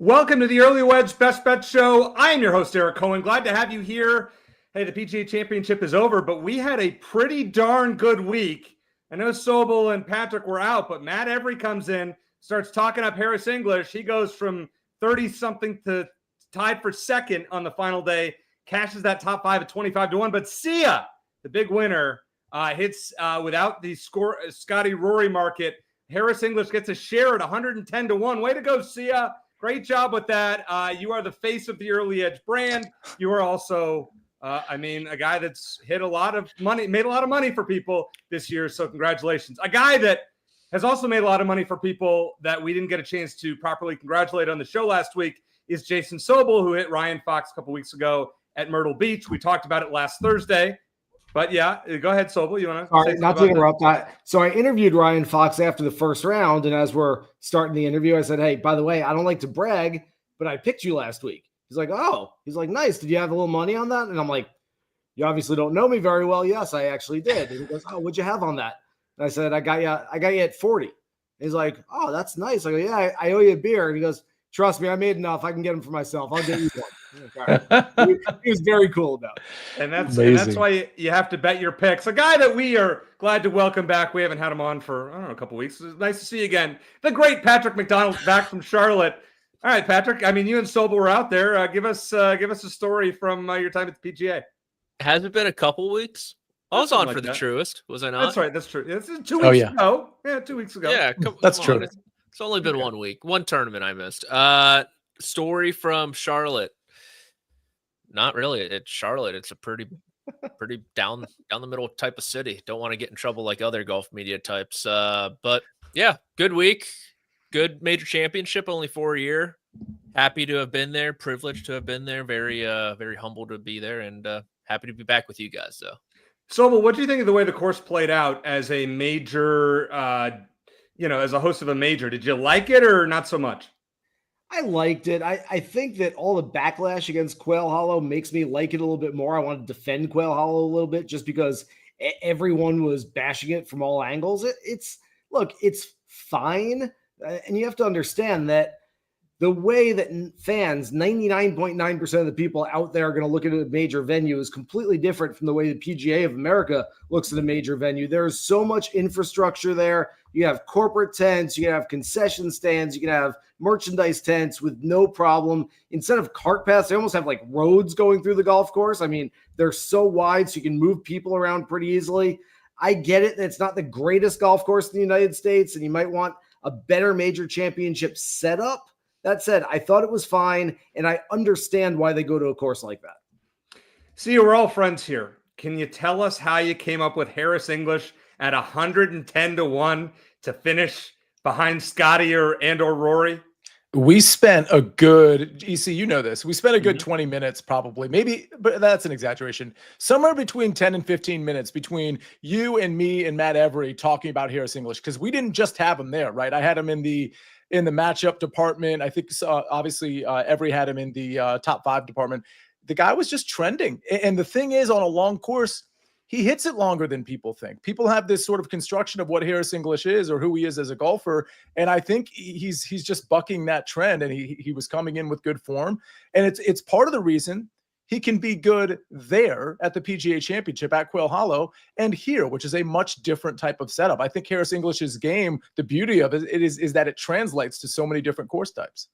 Welcome to the Early Wedge Best Bet Show. I am your host, Eric Cohen. Glad to have you here. Hey, the PGA Championship is over, but we had a pretty darn good week. I know Sobel and Patrick were out, but Matt Every comes in, starts talking up Harris English. He goes from 30-something to tied for second on the final day, cashes that top five at 25-1. But Sia, the big winner, hits without the Scotty Rory market. Harris English gets a share at 110-1. Way to go, Sia. Great job with that. You are the face of the Early Edge brand. You are also, a guy that's hit a lot of money, made a lot of money for people this year. So congratulations. A guy that has also made a lot of money for people that we didn't get a chance to properly congratulate on the show last week is Jason Sobel, who hit Ryan Fox a couple weeks ago at Myrtle Beach. We talked about it last Thursday. But yeah, go ahead, Sobel. You want to? All right, not to interrupt. So I interviewed Ryan Fox after the first round, and as we're starting the interview, I said, "Hey, by the way, I don't like to brag, but I picked you last week." He's like, "Oh," he's like, "Nice. Did you have a little money on that?" And I'm like, "You obviously don't know me very well." "Yes, I actually did." And he goes, "Oh, what'd you have on that?" And I said, "I got you at 40." And he's like, "Oh, that's nice." I go, "Yeah, I owe you a beer." And he goes, "Trust me, I made enough. I can get them for myself. I'll get you one." He was very cool about it. And that's why you have to bet your picks. A guy that we are glad to welcome back. We haven't had him on for, a couple weeks. It's nice to see you again. The great Patrick McDonald back from Charlotte. All right, Patrick. I mean, you and Sobel were out there. Give us a story from your time at the PGA. Has it been a couple weeks? I was on for the Truist, was I not? That's right. That's true. This is 2 weeks ago. Yeah, 2 weeks ago. Yeah, that's true. It's only been 1 week. One tournament I missed. Story from Charlotte. Not really. It's Charlotte. It's a pretty down the middle type of city. Don't want to get in trouble like other golf media types. But yeah, good week. Good major championship. Only 4 year. Happy to have been there. Privileged to have been there. Very humbled to be there, and happy to be back with you guys. Though. Sobel, what do you think of the way the course played out as a major? As a host of a major, did you like it or not so much? I liked it. I think that all the backlash against Quail Hollow makes me like it a little bit more. I want to defend Quail Hollow a little bit just because everyone was bashing it from all angles. It's fine. And you have to understand that the way that fans, 99.9% of the people out there are going to look at a major venue is completely different from the way the PGA of America looks at a major venue. There's so much infrastructure there. You have corporate tents, you can have concession stands, you can have merchandise tents with no problem. Instead of cart paths, they almost have like roads going through the golf course. I mean, they're so wide so you can move people around pretty easily. I get it that it's not the greatest golf course in the United States and you might want a better major championship setup. That said, I thought it was fine, and I understand why they go to a course like that. See, we're all friends here. Can you tell us how you came up with Harris English at 110-1 to finish behind Scotty or Rory? We spent a good, EC, you know this. We spent a good 20 minutes probably, maybe, but that's an exaggeration. Somewhere between 10 and 15 minutes between you and me and Matt Every talking about Harris English, because we didn't just have him there, right? I had him in the matchup department. I think obviously Every had him in the top 5 department. The guy was just trending. And the thing is, on a long course, he hits it longer than people think. People have this sort of construction of what Harris English is or who he is as a golfer. And I think he's just bucking that trend, and he was coming in with good form. And it's part of the reason he can be good there at the PGA Championship at Quail Hollow and here, which is a much different type of setup. I think Harris English's game, the beauty of it is that it translates to so many different course types.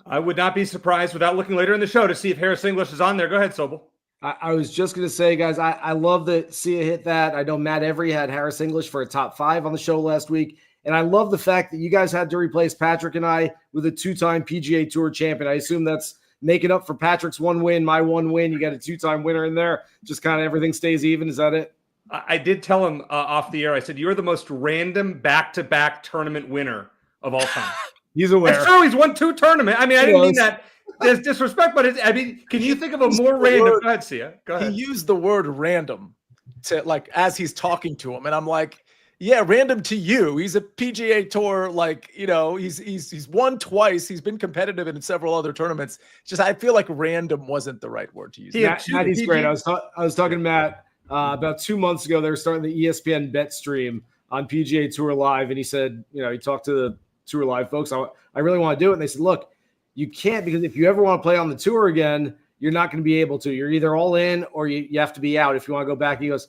I would not be surprised without looking later in the show to see if Harris English is on there. Go ahead, Sobel. I was just going to say, guys, I love that Sia hit that. I know Matt Every had Harris English for a top 5 on the show last week. And I love the fact that you guys had to replace Patrick and I with a 2-time PGA Tour champion. I assume that's making up for Patrick's 1 win, my 1 win. You got a 2-time winner in there. Just kind of everything stays even. Is that it? I did tell him off the air. I said, you're the most random back-to-back tournament winner of all time. He's aware. That's true. He's won 2 tournaments. I mean, I didn't mean that as disrespect, but can you think of a more random? Go ahead, Sia. Go ahead. He used the word random to as he's talking to him, and I'm like, yeah, random to you. He's a PGA Tour, he's won twice. He's been competitive in several other tournaments. Just I feel like random wasn't the right word to use. Matt, he's great. I was talking to Matt about 2 months ago. They were starting the ESPN bet stream on PGA Tour Live, and he said, he talked to the Tour Live folks. I really want to do it, and they said, look, you can't, because if you ever want to play on the tour again, you're not going to be able to. You're either all in or you have to be out. If you want to go back, he goes,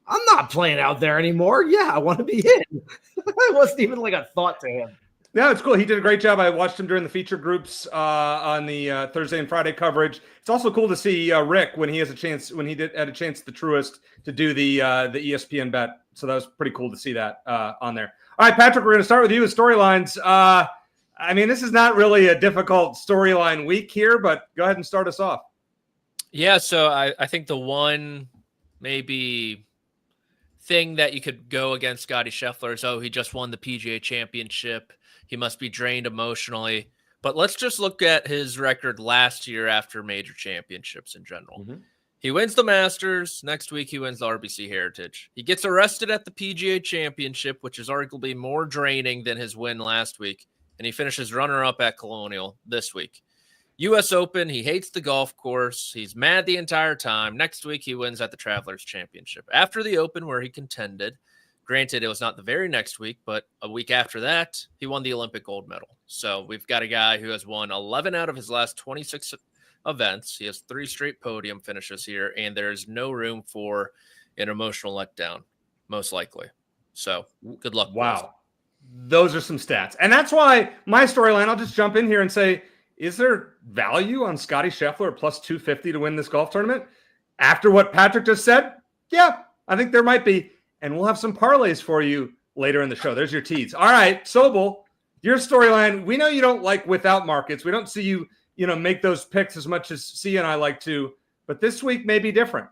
I'm not playing out there anymore. Yeah, I want to be in. It wasn't even like a thought to him. Yeah, it's cool. He did a great job. I watched him during the feature groups on the Thursday and Friday coverage. It's also cool to see Rick when he had a chance at the Truist to do the ESPN bet. So that was pretty cool to see that on there. All right, Patrick, we're going to start with you with storylines. I mean, this is not really a difficult storyline week here, but go ahead and start us off. Yeah, so I think the one maybe thing that you could go against Scottie Scheffler is, he just won the PGA Championship. He must be drained emotionally. But let's just look at his record last year after major championships in general. Mm-hmm. He wins the Masters. Next week, he wins the RBC Heritage. He gets arrested at the PGA Championship, which is arguably more draining than his win last week. And he finishes runner-up at Colonial this week. U.S. Open, he hates the golf course. He's mad the entire time. Next week, he wins at the Travelers Championship. After the Open, where he contended, granted, it was not the very next week, but a week after that, he won the Olympic gold medal. So we've got a guy who has won 11 out of his last 26 events. He has 3 straight podium finishes here, and there's no room for an emotional letdown, most likely. So good luck. Wow. Those are some stats. And that's why my storyline, I'll just jump in here and say, is there value on Scottie Scheffler at plus 250 to win this golf tournament? After what Patrick just said, yeah, I think there might be. And we'll have some parlays for you later in the show. There's your tease. All right, Sobel, your storyline. We know you don't like without markets. We don't see you, make those picks as much as Sia and I like to. But this week may be different.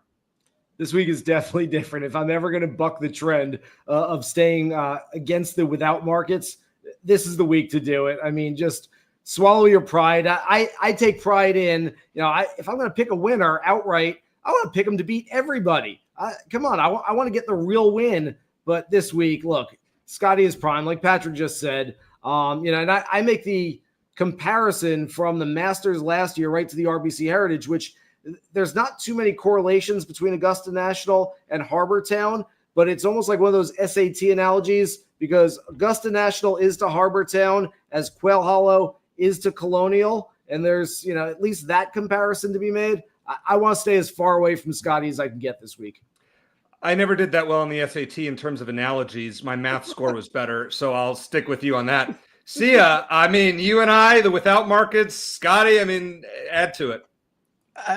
This week is definitely different. If I'm ever going to buck the trend of staying against the without markets, this is the week to do it. I mean, just swallow your pride. I take pride in, if I'm going to pick a winner outright, I want to pick them to beat everybody. Come on, I want to get the real win. But this week, look, Scottie is prime, like Patrick just said. And I make the comparison from the Masters last year right to the RBC Heritage, which there's not too many correlations between Augusta National and Harbor Town, but it's almost like one of those SAT analogies, because Augusta National is to Harbor Town as Quail Hollow is to Colonial. And there's, at least that comparison to be made. I want to stay as far away from Scottie as I can get this week. I never did that well on the SAT in terms of analogies. My math score was better, so I'll stick with you on that. Sia, I mean, you and I, the without markets, Scottie, I mean, add to it.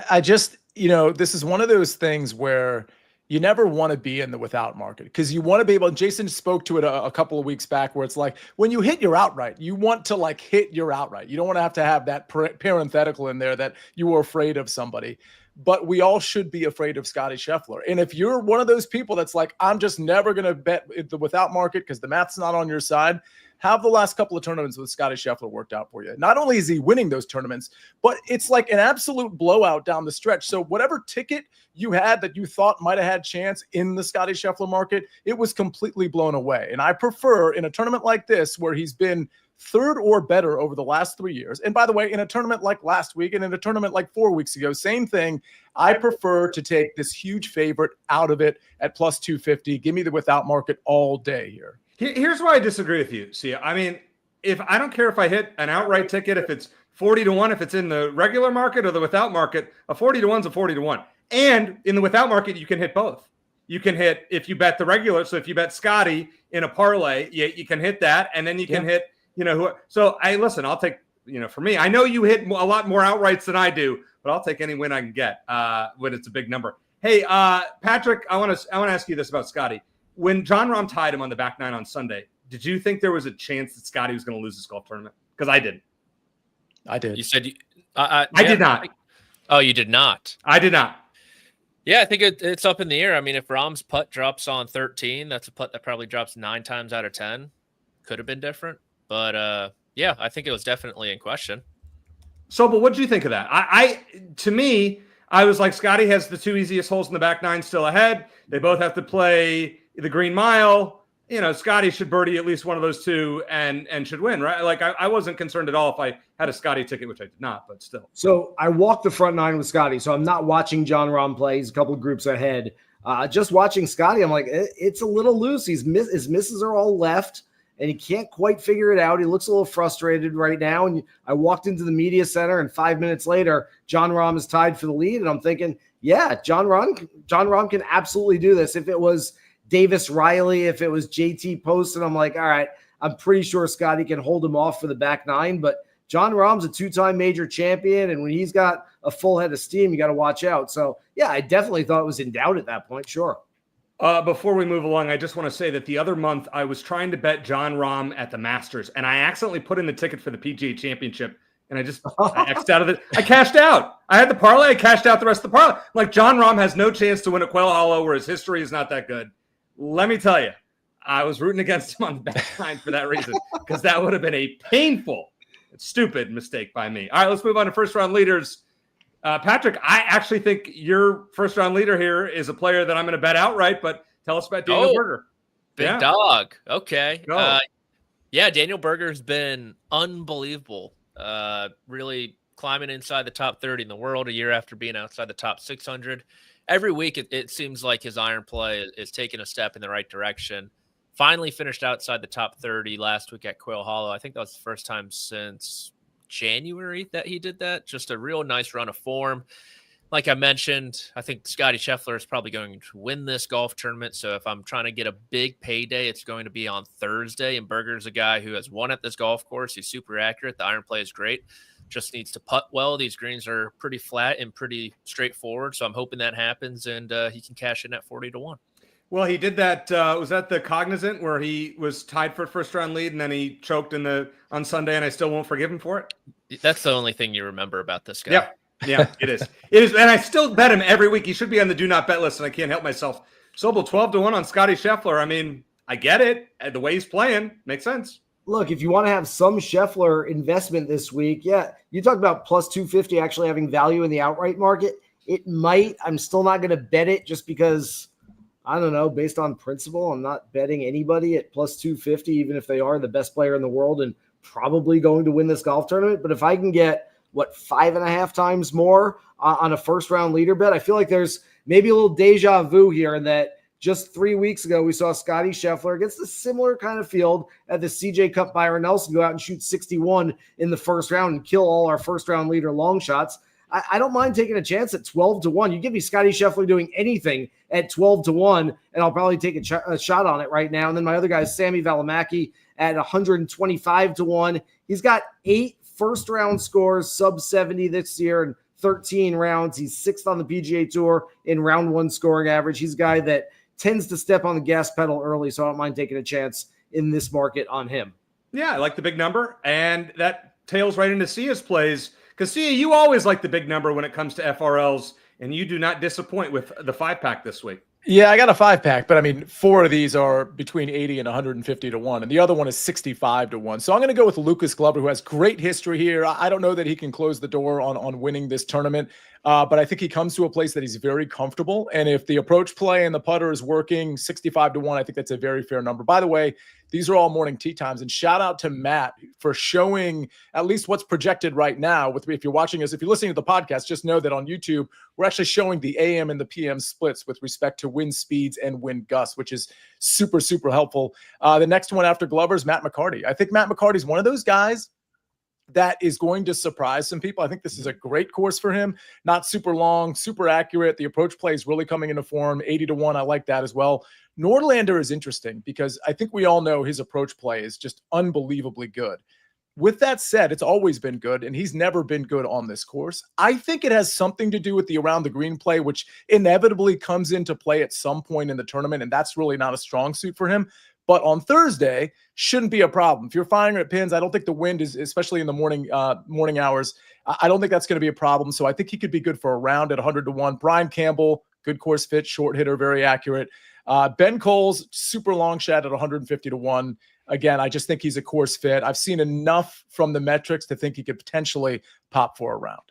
I just, this is one of those things where you never want to be in the without market, because you want to be able, and Jason spoke to it a couple of weeks back, where it's like, when you hit your outright, you want to hit your outright. You don't want to have that parenthetical in there that you were afraid of somebody. But we all should be afraid of Scottie Scheffler. And if you're one of those people that's like, I'm just never going to bet the without market because the math's not on your side, have the last couple of tournaments with Scottie Scheffler worked out for you. Not only is he winning those tournaments, but it's like an absolute blowout down the stretch. So whatever ticket you had that you thought might have had chance in the Scottie Scheffler market, it was completely blown away. And I prefer in a tournament like this, where he's been third or better over the last 3 years. And by the way, in a tournament like last week and in a tournament like 4 weeks ago, same thing. I prefer to take this huge favorite out of it at plus 250. Give me the without market all day here. Here's why I disagree with you, Sia. I mean, if I don't care if I hit an outright ticket, if it's 40-1, if it's in the regular market or the without market, a 40-1 is a 40-1. And in the without market, you can hit both. You can hit, if you bet the regular, so if you bet Scottie in a parlay, you can hit that, and then you can hit, so I'll take, for me, I know you hit a lot more outrights than I do, but I'll take any win I can get when it's a big number. Hey, Patrick, I want to ask you this about Scottie. When Jon Rahm tied him on the back nine on Sunday, did you think there was a chance that Scottie was going to lose this golf tournament? Because I didn't. I did. You said I did not. Oh, you did not. I did not. Yeah, I think it's up in the air. I mean, if Rahm's putt drops on 13, that's a putt that probably drops 9 times out of 10. Could have been different. But, yeah, I think it was definitely in question. Sobel, what did you think of that? To me, I was like, Scottie has the 2 easiest holes in the back nine still ahead. They both have to play the Green Mile. Scottie should birdie at least one of those 2 and should win, right? Like, I wasn't concerned at all if I had a Scottie ticket, which I did not, but still. So I walked the front nine with Scottie, so I'm not watching Jon Rahm play. He's a couple of groups ahead. Just watching Scottie, I'm like, it's a little loose. His misses are all left. and he can't quite figure it out. He looks a little frustrated right now. And I walked into the media center, and 5 minutes later, Jon Rahm is tied for the lead. And I'm thinking, yeah, Jon Rahm can absolutely do this. If it was Davis Riley, if it was JT Poston, I'm like, all right, I'm pretty sure Scotty can hold him off for the back nine. But Jon Rahm's a two-time major champion, and when he's got a full head of steam, you got to watch out. So, yeah, I definitely thought it was in doubt at that point, sure. Before we move along, I just want to say that the other month I was trying to bet Jon Rahm at the Masters, and I accidentally put in the ticket for the PGA Championship, and I X'd out of it. I cashed out. I had the parlay. I cashed out the rest of the parlay. Like, Jon Rahm has no chance to win at Quail Hollow, where his history is not that good. Let me tell you, I was rooting against him on the back nine for that reason, because that would have been a painful, stupid mistake by me. All right, let's move on to first-round leaders. Patrick, I actually think your first-round leader here is a player that I'm going to bet outright, but tell us about Daniel Berger. Big dog. Okay. Daniel Berger's been unbelievable. Really climbing inside the top 30 in the world a year after being outside the top 600. Every week, it seems like his iron play is taking a step in the right direction. Finally finished outside the top 30 last week at Quail Hollow. I think that was the first time since January that he did that. Just a real nice run of form. Like I mentioned, I think Scotty Scheffler is probably going to win this golf tournament. So if I'm trying to get a big payday, it's going to be on Thursday. And Berger's a guy who has won at this golf course. He's super accurate. The iron play is great. Just needs to putt well. These greens are pretty flat and pretty straightforward. So I'm hoping that happens, and he can cash in at 40-1. Well, he did that. Was that the Cognizant where he was tied for first round lead and then he choked on Sunday, and I still won't forgive him for it? That's the only thing you remember about this guy. Yeah, it is. It is, and I still bet him every week. He should be on the do not bet list, and I can't help myself. Sobel 12-1 on Scotty Scheffler. I mean, I get it. The way he's playing makes sense. Look, if you want to have some Scheffler investment this week, yeah, you talked about plus 250 actually having value in the outright market. It might. I'm still not going to bet it just because, I don't know, based on principle, I'm not betting anybody at plus 250, even if they are the best player in the world and probably going to win this golf tournament. But if I can get, 5.5 times more on a first-round leader bet, I feel like there's maybe a little deja vu here in that just 3 weeks ago, we saw Scotty Scheffler against a similar kind of field at the CJ Cup. Byron Nelson go out and shoot 61 in the first round and kill all our first-round leader Longshots. I don't mind taking a chance at 12-1. You give me Scotty Scheffler doing anything at 12-1, and I'll probably take a shot on it right now. And then my other guy is Sammy Valimaki at 125-1. He's got 8 first-round scores, sub 70 this year, and 13 rounds. He's 6th on the PGA Tour in round 1 scoring average. He's a guy that tends to step on the gas pedal early, so I don't mind taking a chance in this market on him. Yeah, I like the big number, and that tails right into Sia's plays, because Sia, you always like the big number when it comes to FRLs, and you do not disappoint with the 5-pack this week. Yeah, I got a 5-pack, but I mean, 4 of these are between 80 and 150-1, and the other one is 65-1. So I'm going to go with Lucas Glover, who has great history here. I don't know that he can close the door on winning this tournament, but I think he comes to a place that he's very comfortable. And if the approach play and the putter is working, 65-1, I think that's a very fair number. By the way, these are all morning tee times, and shout out to Matt for showing at least what's projected right now. If you're watching us, if you're listening to the podcast, just know that on YouTube, we're actually showing the AM and the PM splits with respect to wind speeds and wind gusts, which is super, super helpful. The next one after Glover is Matt McCarty. I think Matt McCarty is one of those guys that is going to surprise some people. I think this is a great course for him. Not super long, super accurate. The approach play is really coming into form. 80-1, I like that as well. Nordlander is interesting because I think we all know his approach play is just unbelievably good. With that said, it's always been good, and he's never been good on this course. I think it has something to do with the around the green play, which inevitably comes into play at some point in the tournament, and that's really not a strong suit for him. But on Thursday, shouldn't be a problem. If you're firing at pins, I don't think the wind is, especially in the morning hours, I don't think that's going to be a problem. So I think he could be good for a round at 100-1. Brian Campbell, good course fit, short hitter, very accurate. Ben Coles, super long shot at 150-1. Again, I just think he's a course fit. I've seen enough from the metrics to think he could potentially pop for a round.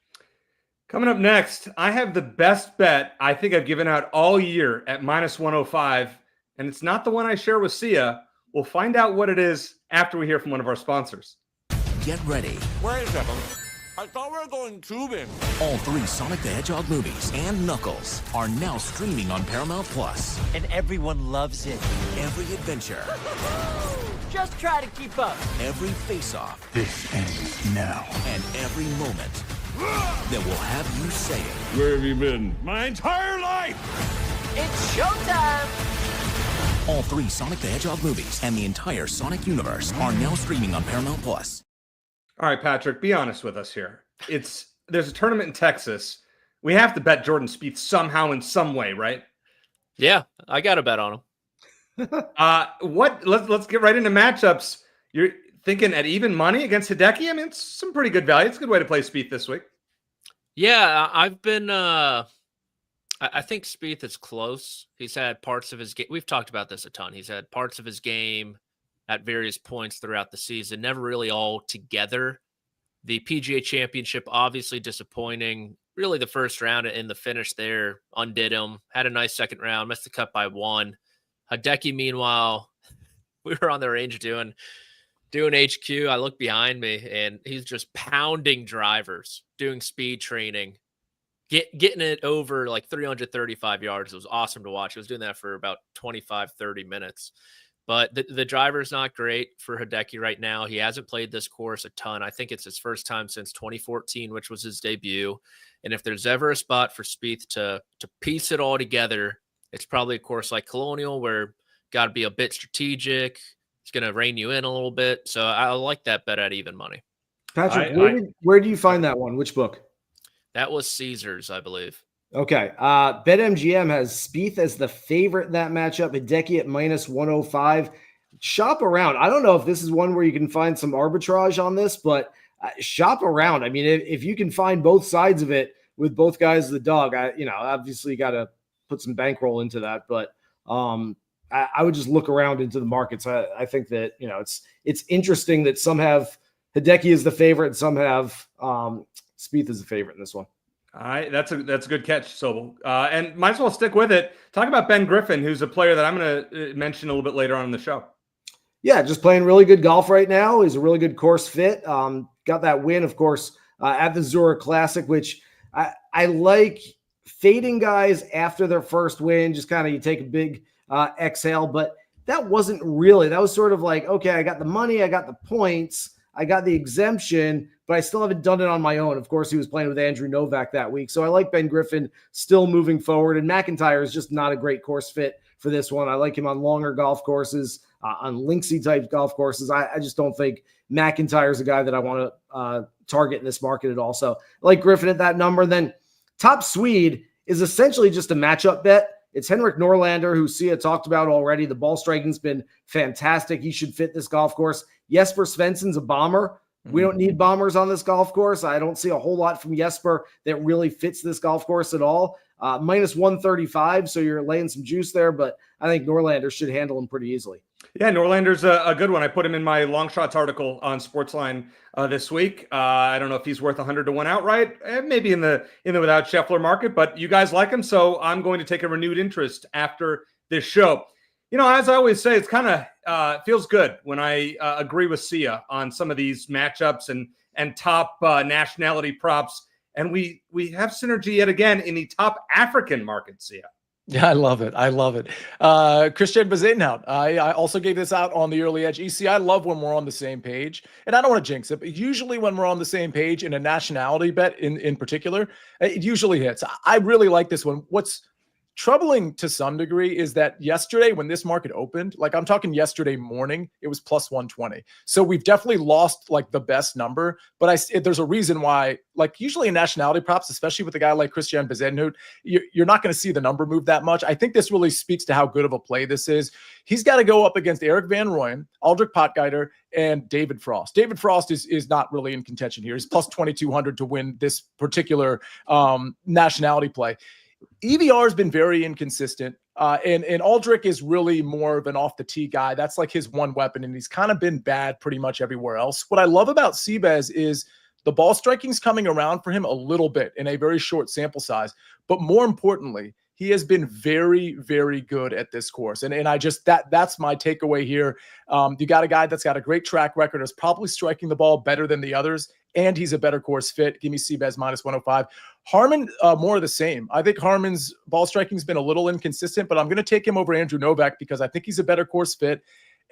Coming up next, I have the best bet I think I've given out all year at -105, and it's not the one I share with Sia. We'll find out what it is after we hear from one of our sponsors. Get ready. Wait a second. I thought we were going tubing. All 3 Sonic the Hedgehog movies and Knuckles are now streaming on Paramount+. And everyone loves it. Every adventure Just try to keep up. Every face-off. This ends now. And every moment that will have you saying, Where have you been? My entire life! It's showtime! all 3 Sonic the Hedgehog movies and the entire Sonic universe are now streaming on Paramount+. All right, Patrick, be honest with us here. There's a tournament in Texas. We have to bet Jordan Spieth somehow in some way, right? Yeah, I got a bet on him. Let's get right into matchups. You're thinking at even money against Hideki? I mean, it's some pretty good value. It's a good way to play Spieth this week. Yeah, I've been I think Spieth is close. He's had parts of his game. We've talked about this a ton. He's had parts of his game at various points throughout the season, never really all together. The PGA Championship, obviously disappointing. Really, the first round and the finish there undid him. Had a nice second round, missed the cut by 1. Hideki, meanwhile, we were on the range doing HQ. I look behind me, and he's just pounding drivers, doing speed training, getting it over like 335 yards. It was awesome to watch. He was doing that for about 25, 30 minutes. But the driver's not great for Hideki right now. He hasn't played this course a ton. I think it's his first time since 2014, which was his debut. And if there's ever a spot for Spieth to piece it all together, it's probably a course like Colonial where got to be a bit strategic. It's going to rein you in a little bit. So I like that bet at even money. Patrick, where do you find that one? Which book? That was Caesars, I believe. Okay. BetMGM has Spieth as the favorite in that matchup. Hideki at -105. Shop around. I don't know if this is one where you can find some arbitrage on this, but shop around. I mean, if you can find both sides of it with both guys of the dog, obviously you got to put some bankroll into that. But I would just look around into the markets. I think that it's interesting that some have Hideki as the favorite and some have Spieth as the favorite in this one. All right, that's a good catch, Sobel. And might as well stick with it. Talk about Ben Griffin, who's a player that I'm going to mention a little bit later on in the show. Yeah, just playing really good golf right now. He's a really good course fit. Got that win, of course, at the Zurich Classic, which I like fading guys after their first win. Just kind of you take a big exhale, but that wasn't really. That was sort of like, okay, I got the money, I got the points, I got the exemption, but I still haven't done it on my own. Of course, he was playing with Andrew Novak that week. So I like Ben Griffin still moving forward. And McIntyre is just not a great course fit for this one. I like him on longer golf courses, on linksy type golf courses. I just don't think McIntyre is a guy that I want to target in this market at all. So I like Griffin at that number. And then top Swede is essentially just a matchup bet. It's Henrik Norlander, who Sia talked about already. The ball striking's been fantastic. He should fit this golf course. Jesper Svensson's a bomber. We don't need bombers on this golf course. I don't see a whole lot from Jesper that really fits this golf course at all. -135, so you're laying some juice there, but I think Norlander should handle him pretty easily. Yeah, Norlander's a good one. I put him in my Longshots article on SportsLine this week. I don't know if he's worth 100 to 1 outright, maybe in the without Scheffler market, but you guys like him, so I'm going to take a renewed interest after this show. As I always say, it's kind of feels good when I agree with Sia on some of these matchups and top nationality props. And we have synergy yet again in the top African market, Sia. Yeah, I love it. Christian Bezuidenhout. I also gave this out on the early edge. EC, I love when we're on the same page. And I don't want to jinx it, but usually when we're on the same page in a nationality bet in particular, it usually hits. I really like this one. What's troubling to some degree is that yesterday when this market opened, like I'm talking yesterday morning, it was +120. So we've definitely lost like the best number, but there's a reason why, like usually in nationality props, especially with a guy like Christian Bezuidenhout, you're not going to see the number move that much. I think this really speaks to how good of a play this is. He's got to go up against Eric Van Rooyen, Aldrich Potgieter, and David Frost. David Frost is not really in contention here. He's +2,200 to win this particular nationality play. EVR has been very inconsistent, and Aldrich is really more of an off-the-tee guy. That's like his one weapon, and he's kind of been bad pretty much everywhere else. What I love about CBS is the ball striking's coming around for him a little bit in a very short sample size, but more importantly, he has been very, very good at this course. And I just, that's my takeaway here. You got a guy that's got a great track record, is probably striking the ball better than the others, and he's a better course fit. Give me CBS -105. Harman, more of the same. I think Harman's ball striking's been a little inconsistent, but I'm going to take him over Andrew Novak because I think he's a better course fit,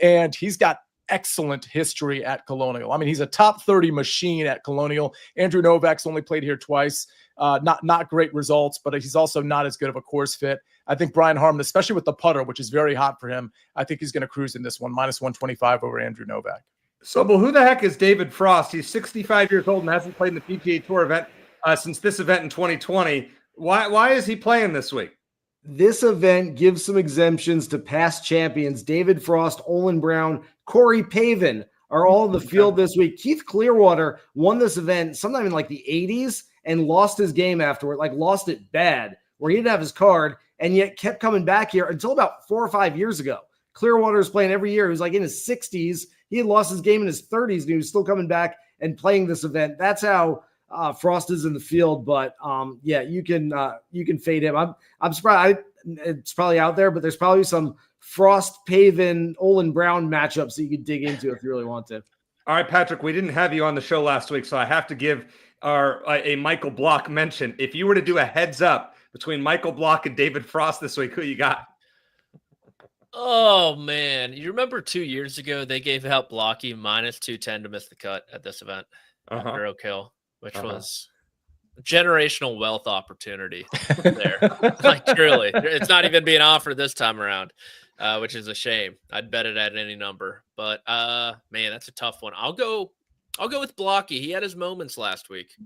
and he's got excellent history at Colonial. I mean, he's a top 30 machine at Colonial. Andrew Novak's only played here twice. Not great results, but he's also not as good of a course fit. I think Brian Harman, especially with the putter, which is very hot for him, I think he's going to cruise in this one, -125 over Andrew Novak. Sobel, who the heck is David Frost? He's 65 years old and hasn't played in the PGA Tour event since this event in 2020. Why is he playing this week? This event gives some exemptions to past champions. David Frost, Olin Brown, Corey Pavin are all in the field this week. Keith Clearwater won this event sometime in like the 80s and lost his game afterward, like lost it bad, where he didn't have his card and yet kept coming back here until about 4 or 5 years ago. Clearwater is playing every year. He was like in his 60s. He had lost his game in his 30s and he was still coming back and playing this event. That's how Frost is in the field, but yeah, you can fade him. I'm surprised it's probably out there, but there's probably some Frost, Pavin, Olin Brown matchups that you could dig into if you really want to. All right, Patrick, we didn't have you on the show last week, so I have to give a Michael Block mention. If you were to do a heads up between Michael Block and David Frost this week, who you got? Oh man, you remember 2 years ago they gave out Blocky -210 to miss the cut at this event after Oak Hill, which was a generational wealth opportunity there. Like truly, it's not even being offered this time around, which is a shame. I'd bet it at any number, but man, that's a tough one. I'll go with Blocky. He had his moments last week.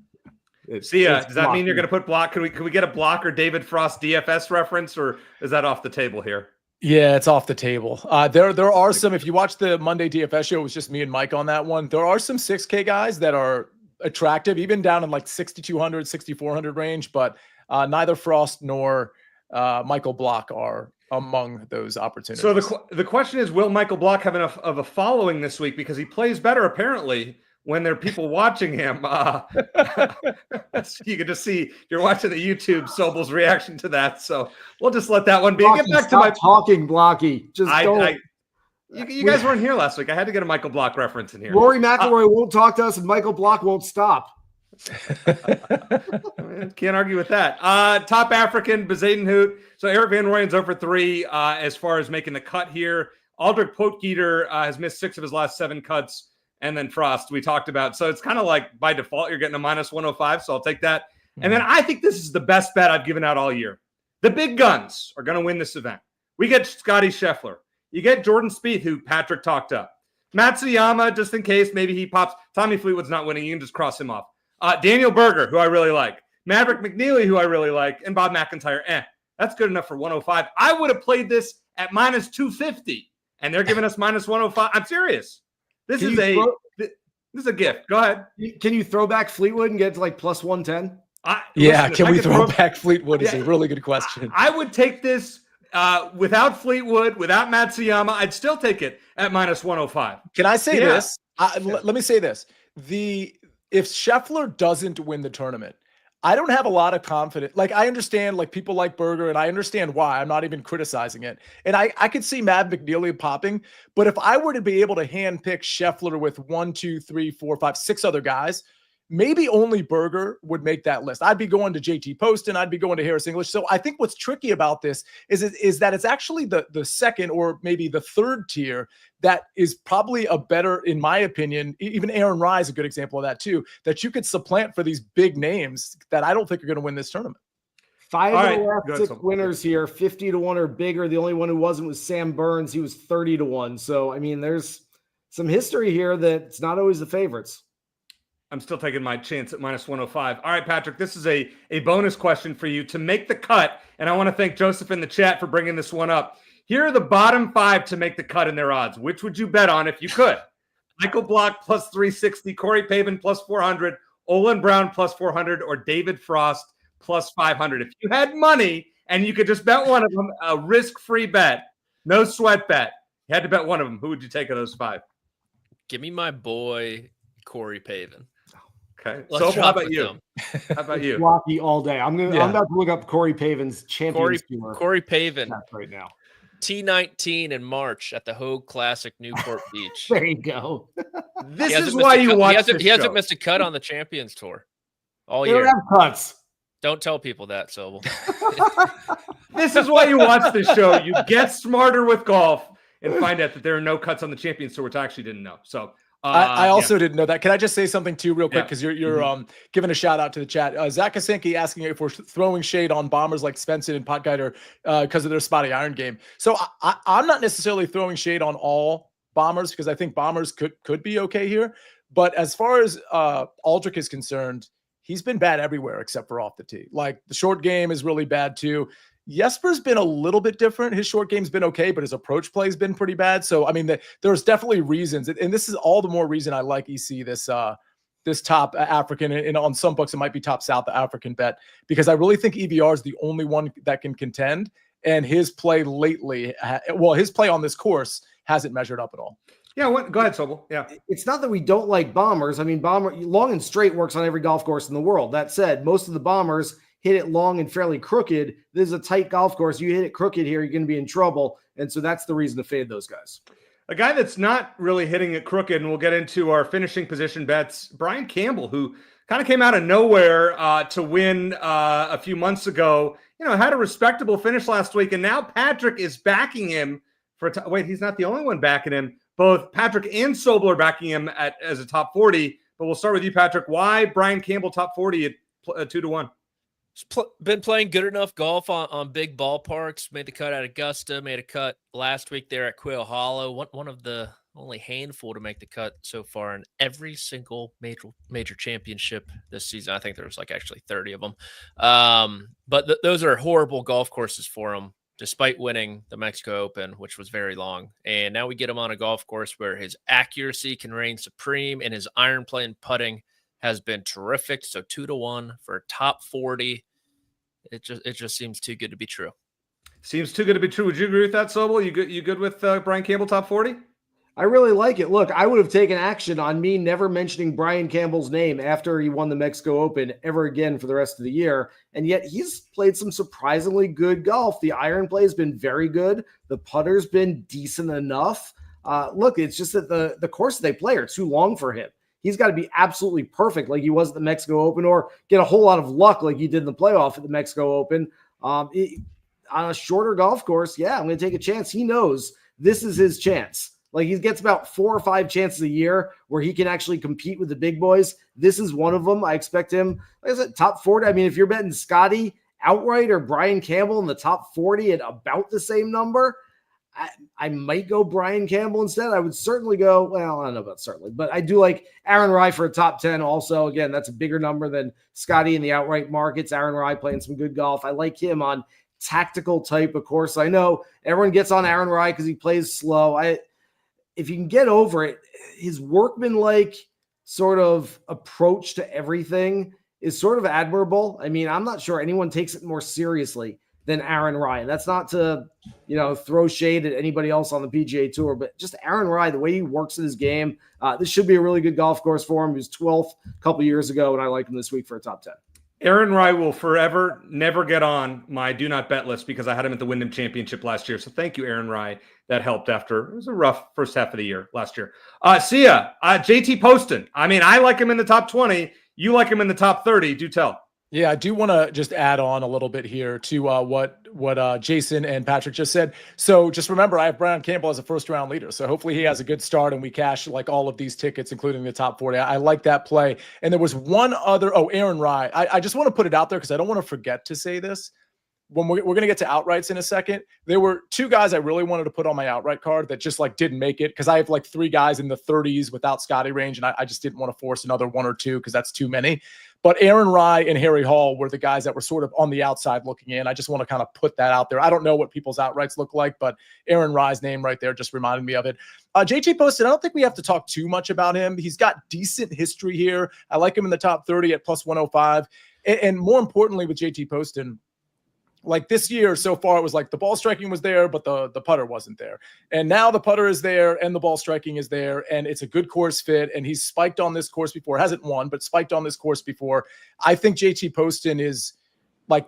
Sia, does that mean you're going to put Block? Could we get a Block or David Frost DFS reference, or is that off the table here? Yeah, it's off the table. There are some, if you watch the Monday DFS show, it was just me and Mike on that one. There are some 6K guys that are attractive, even down in like 6,200, 6,400 range, but neither Frost nor Michael Block are among those opportunities. So the question is, will Michael Block have enough of a following this week? Because he plays better, apparently, when there are people watching him. You can just see, if you're watching the YouTube, Sobel's reaction to that. So we'll just let that one be. Blocky, get back to my talking, Blocky. Just go. You guys weren't here last week. I had to get a Michael Block reference in here. Rory McIlroy won't talk to us, and Michael Block won't stop. Can't argue with that. Top African, Bezaden Hoot. So Eric Van Rooyen's over 3 as far as making the cut here. Aldrich Potgieter has missed 6 of his last 7 cuts. And then Frost, we talked about. So it's kind of like by default, you're getting a -105. So I'll take that. And then I think this is the best bet I've given out all year. The big guns are going to win this event. We get Scotty Scheffler. You get Jordan Spieth, who Patrick talked up. Matsuyama, just in case, maybe he pops. Tommy Fleetwood's not winning. You can just cross him off. Daniel Berger, who I really like. Maverick McNeely, who I really like. And Bob McIntyre. That's good enough for 105. I would have played this at -250. And they're giving us -105. I'm serious. This is a gift. Go ahead. Can you throw back Fleetwood and get to like +110? Can we throw back Fleetwood is a really good question. I would take this without Fleetwood, without Matsuyama. I'd still take it at -105. Can I say this? Let me say this. If Scheffler doesn't win the tournament, I don't have a lot of confidence. Like, I understand, like, people like Berger, and I understand why. I'm not even criticizing it. And I could see Mav McNeely popping. But if I were to be able to handpick Scheffler with 1, 2, 3, 4, 5, 6 other guys, maybe only Berger would make that list. I'd be going to JT Poston. I'd be going to Harris English. So I think what's tricky about this is that it's actually the second or maybe the third tier that is probably a better, in my opinion, even Aaron Rye is a good example of that too, that you could supplant for these big names that I don't think are going to win this tournament. 5 of the last 6 winners here, 50-1 or bigger. The only one who wasn't was Sam Burns. He was 30-1. So, I mean, there's some history here that's not always the favorites. I'm still taking my chance at -105. All right, Patrick, this is a bonus question for you to make the cut. And I want to thank Joseph in the chat for bringing this one up. Here are the bottom 5 to make the cut in their odds. Which would you bet on if you could? Michael Block +360, Corey Pavin +400, Olin Brown +400, or David Frost +500. If you had money and you could just bet one of them, a risk-free bet, no sweat bet, you had to bet one of them, who would you take of those 5? Give me my boy, Corey Pavin. Okay. So how about you? How about you? Blocky all day. I'm about to look up Corey Pavin's Champions Tour. Corey Pavin right now. T19 in March at the Hogue Classic, Newport Beach. There you go. This is why you watch this show. He hasn't missed a cut on the Champions Tour all They year. don't have cuts. Don't tell people that, Sobel. This is why you watch this show. You get smarter with golf. and find out that there are no cuts on the Champions Tour, which I actually didn't know. So I also didn't know that. Can I just say something too real quick? Because you're giving a shout out to the chat. Zach Kasinski asking if we're throwing shade on bombers like Svensson and Potgieter because of their spotty iron game. So I'm not necessarily throwing shade on all bombers because I think bombers could be okay here. But as far as Aldrich is concerned, he's been bad everywhere except for off the tee. Like the short game is really bad too. Jesper's been a little bit different. His short game's been okay, but his approach play has been pretty bad. So, I mean, there's definitely reasons. And this is all the more reason I like EC, this top African, and on some books, it might be top South African bet, because I really think EVR is the only one that can contend. And his play lately, his play on this course hasn't measured up at all. Yeah, go ahead, Sobel. Yeah. It's not that we don't like bombers. I mean, long and straight works on every golf course in the world. That said, most of the bombers hit it long and fairly crooked. This is a tight golf course. You hit it crooked here, you're going to be in trouble. And so that's the reason to fade those guys. A guy that's not really hitting it crooked, and we'll get into our finishing position bets, Brian Campbell, who kind of came out of nowhere to win a few months ago. Had a respectable finish last week, and now Patrick is backing him for wait, he's not the only one backing him. Both Patrick and Sobel are backing him as a top 40. But we'll start with you, Patrick. Why Brian Campbell top 40 at 2-1? Been playing good enough golf on big ballparks. Made the cut at Augusta. Made a cut last week there at Quail Hollow. One of the only handful to make the cut so far in every single major championship this season. I think there was actually 30 of them. But those are horrible golf courses for him, despite winning the Mexico Open, which was very long. And now we get him on a golf course where his accuracy can reign supreme and his iron play and putting has been terrific. So 2-1 for top 40. It just seems too good to be true. Seems too good to be true. Would you agree with that, Sobel? You good with Brian Campbell top 40? I really like it. Look, I would have taken action on me never mentioning Brian Campbell's name after he won the Mexico Open ever again for the rest of the year. And yet he's played some surprisingly good golf. The iron play has been very good. The putter's been decent enough. Look, it's just that the courses they play are too long for him. He's got to be absolutely perfect like he was at the Mexico Open, or get a whole lot of luck like he did in the playoff at the Mexico Open. On a shorter golf course, I'm going to take a chance. He knows this is his chance. Like, he gets about 4 or 5 chances a year where he can actually compete with the big boys. This is one of them. I expect him, like I said, top 40. I mean, if you're betting Scotty outright or Brian Campbell in the top 40 at about the same number, I might go Brian Campbell instead. I would certainly go, well, I don't know about certainly, but I do like Aaron Rai for a top 10 also. Again, that's a bigger number than Scotty in the outright markets. Aaron Rai playing some good golf. I like him on tactical type of course. I know everyone gets on Aaron Rai because he plays slow. If you can get over it, his workmanlike sort of approach to everything is sort of admirable. I mean, I'm not sure anyone takes it more seriously than Aaron Rai. That's not to, throw shade at anybody else on the PGA Tour, but just Aaron Rai, the way he works in his game, this should be a really good golf course for him. He was 12th a couple years ago, and I like him this week for a top 10. Aaron Rai will forever never get on my do not bet list because I had him at the Wyndham Championship last year. So thank you, Aaron Rai. That helped after it was a rough first half of the year last year. Sia, JT Poston. I mean, I like him in the top 20. You like him in the top 30. Do tell. Yeah, I do want to just add on a little bit here to what Jason and Patrick just said. So just remember, I have Brian Campbell as a first-round leader. So hopefully he has a good start and we cash all of these tickets, including the top 40. I like that play. And there was one other, Aaron Rai. I just want to put it out there because I don't want to forget to say this. When we're going to get to outrights in a second, there were 2 guys I really wanted to put on my outright card that just didn't make it because I have 3 guys in the 30s without Scotty range, and I just didn't want to force another 1 or 2 because that's too many. But Aaron Rai and Harry Hall were the guys that were sort of on the outside looking in. I just want to kind of put that out there. I don't know what people's outrights look like, but Aaron Rai's name right there just reminded me of it. JT Poston, I don't think we have to talk too much about him. He's got decent history here. I like him in the top 30 at plus 105. And more importantly with JT Poston, this year so far, it was the ball striking was there, but the putter wasn't there. And now the putter is there and the ball striking is there, and it's a good course fit. And he's spiked on this course before, hasn't won, but spiked on this course before. I think JT Poston is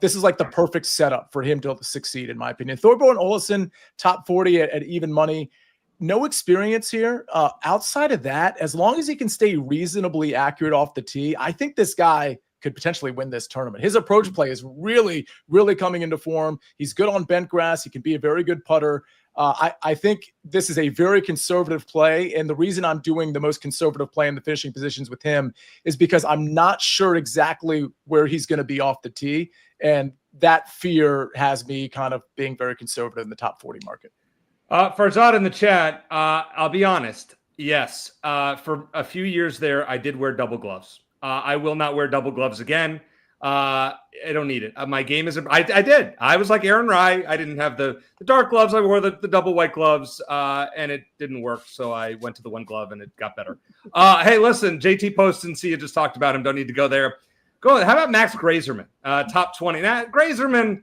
this is the perfect setup for him to succeed, in my opinion. Thorborn Olesen, top 40 at even money. No experience here. Outside of that, as long as he can stay reasonably accurate off the tee, I think this guy could potentially win this tournament. His approach play is really, really coming into form. He's good on bent grass. He can be a very good putter. I think this is a very conservative play. And the reason I'm doing the most conservative play in the finishing positions with him is because I'm not sure exactly where he's going to be off the tee. And that fear has me kind of being very conservative in the top 40 market. Farzad in the chat, I'll be honest. Yes, for a few years there, I did wear double gloves. I will not wear double gloves again. I don't need it. My game is. I did. I was like Aaron Rai. I didn't have the dark gloves. I wore the double white gloves, and it didn't work. So I went to the one glove, and it got better. Hey, listen, JT Poston, Sia just talked about him. Don't need to go there. How about Max Grazerman, top 20? Now, Grazerman,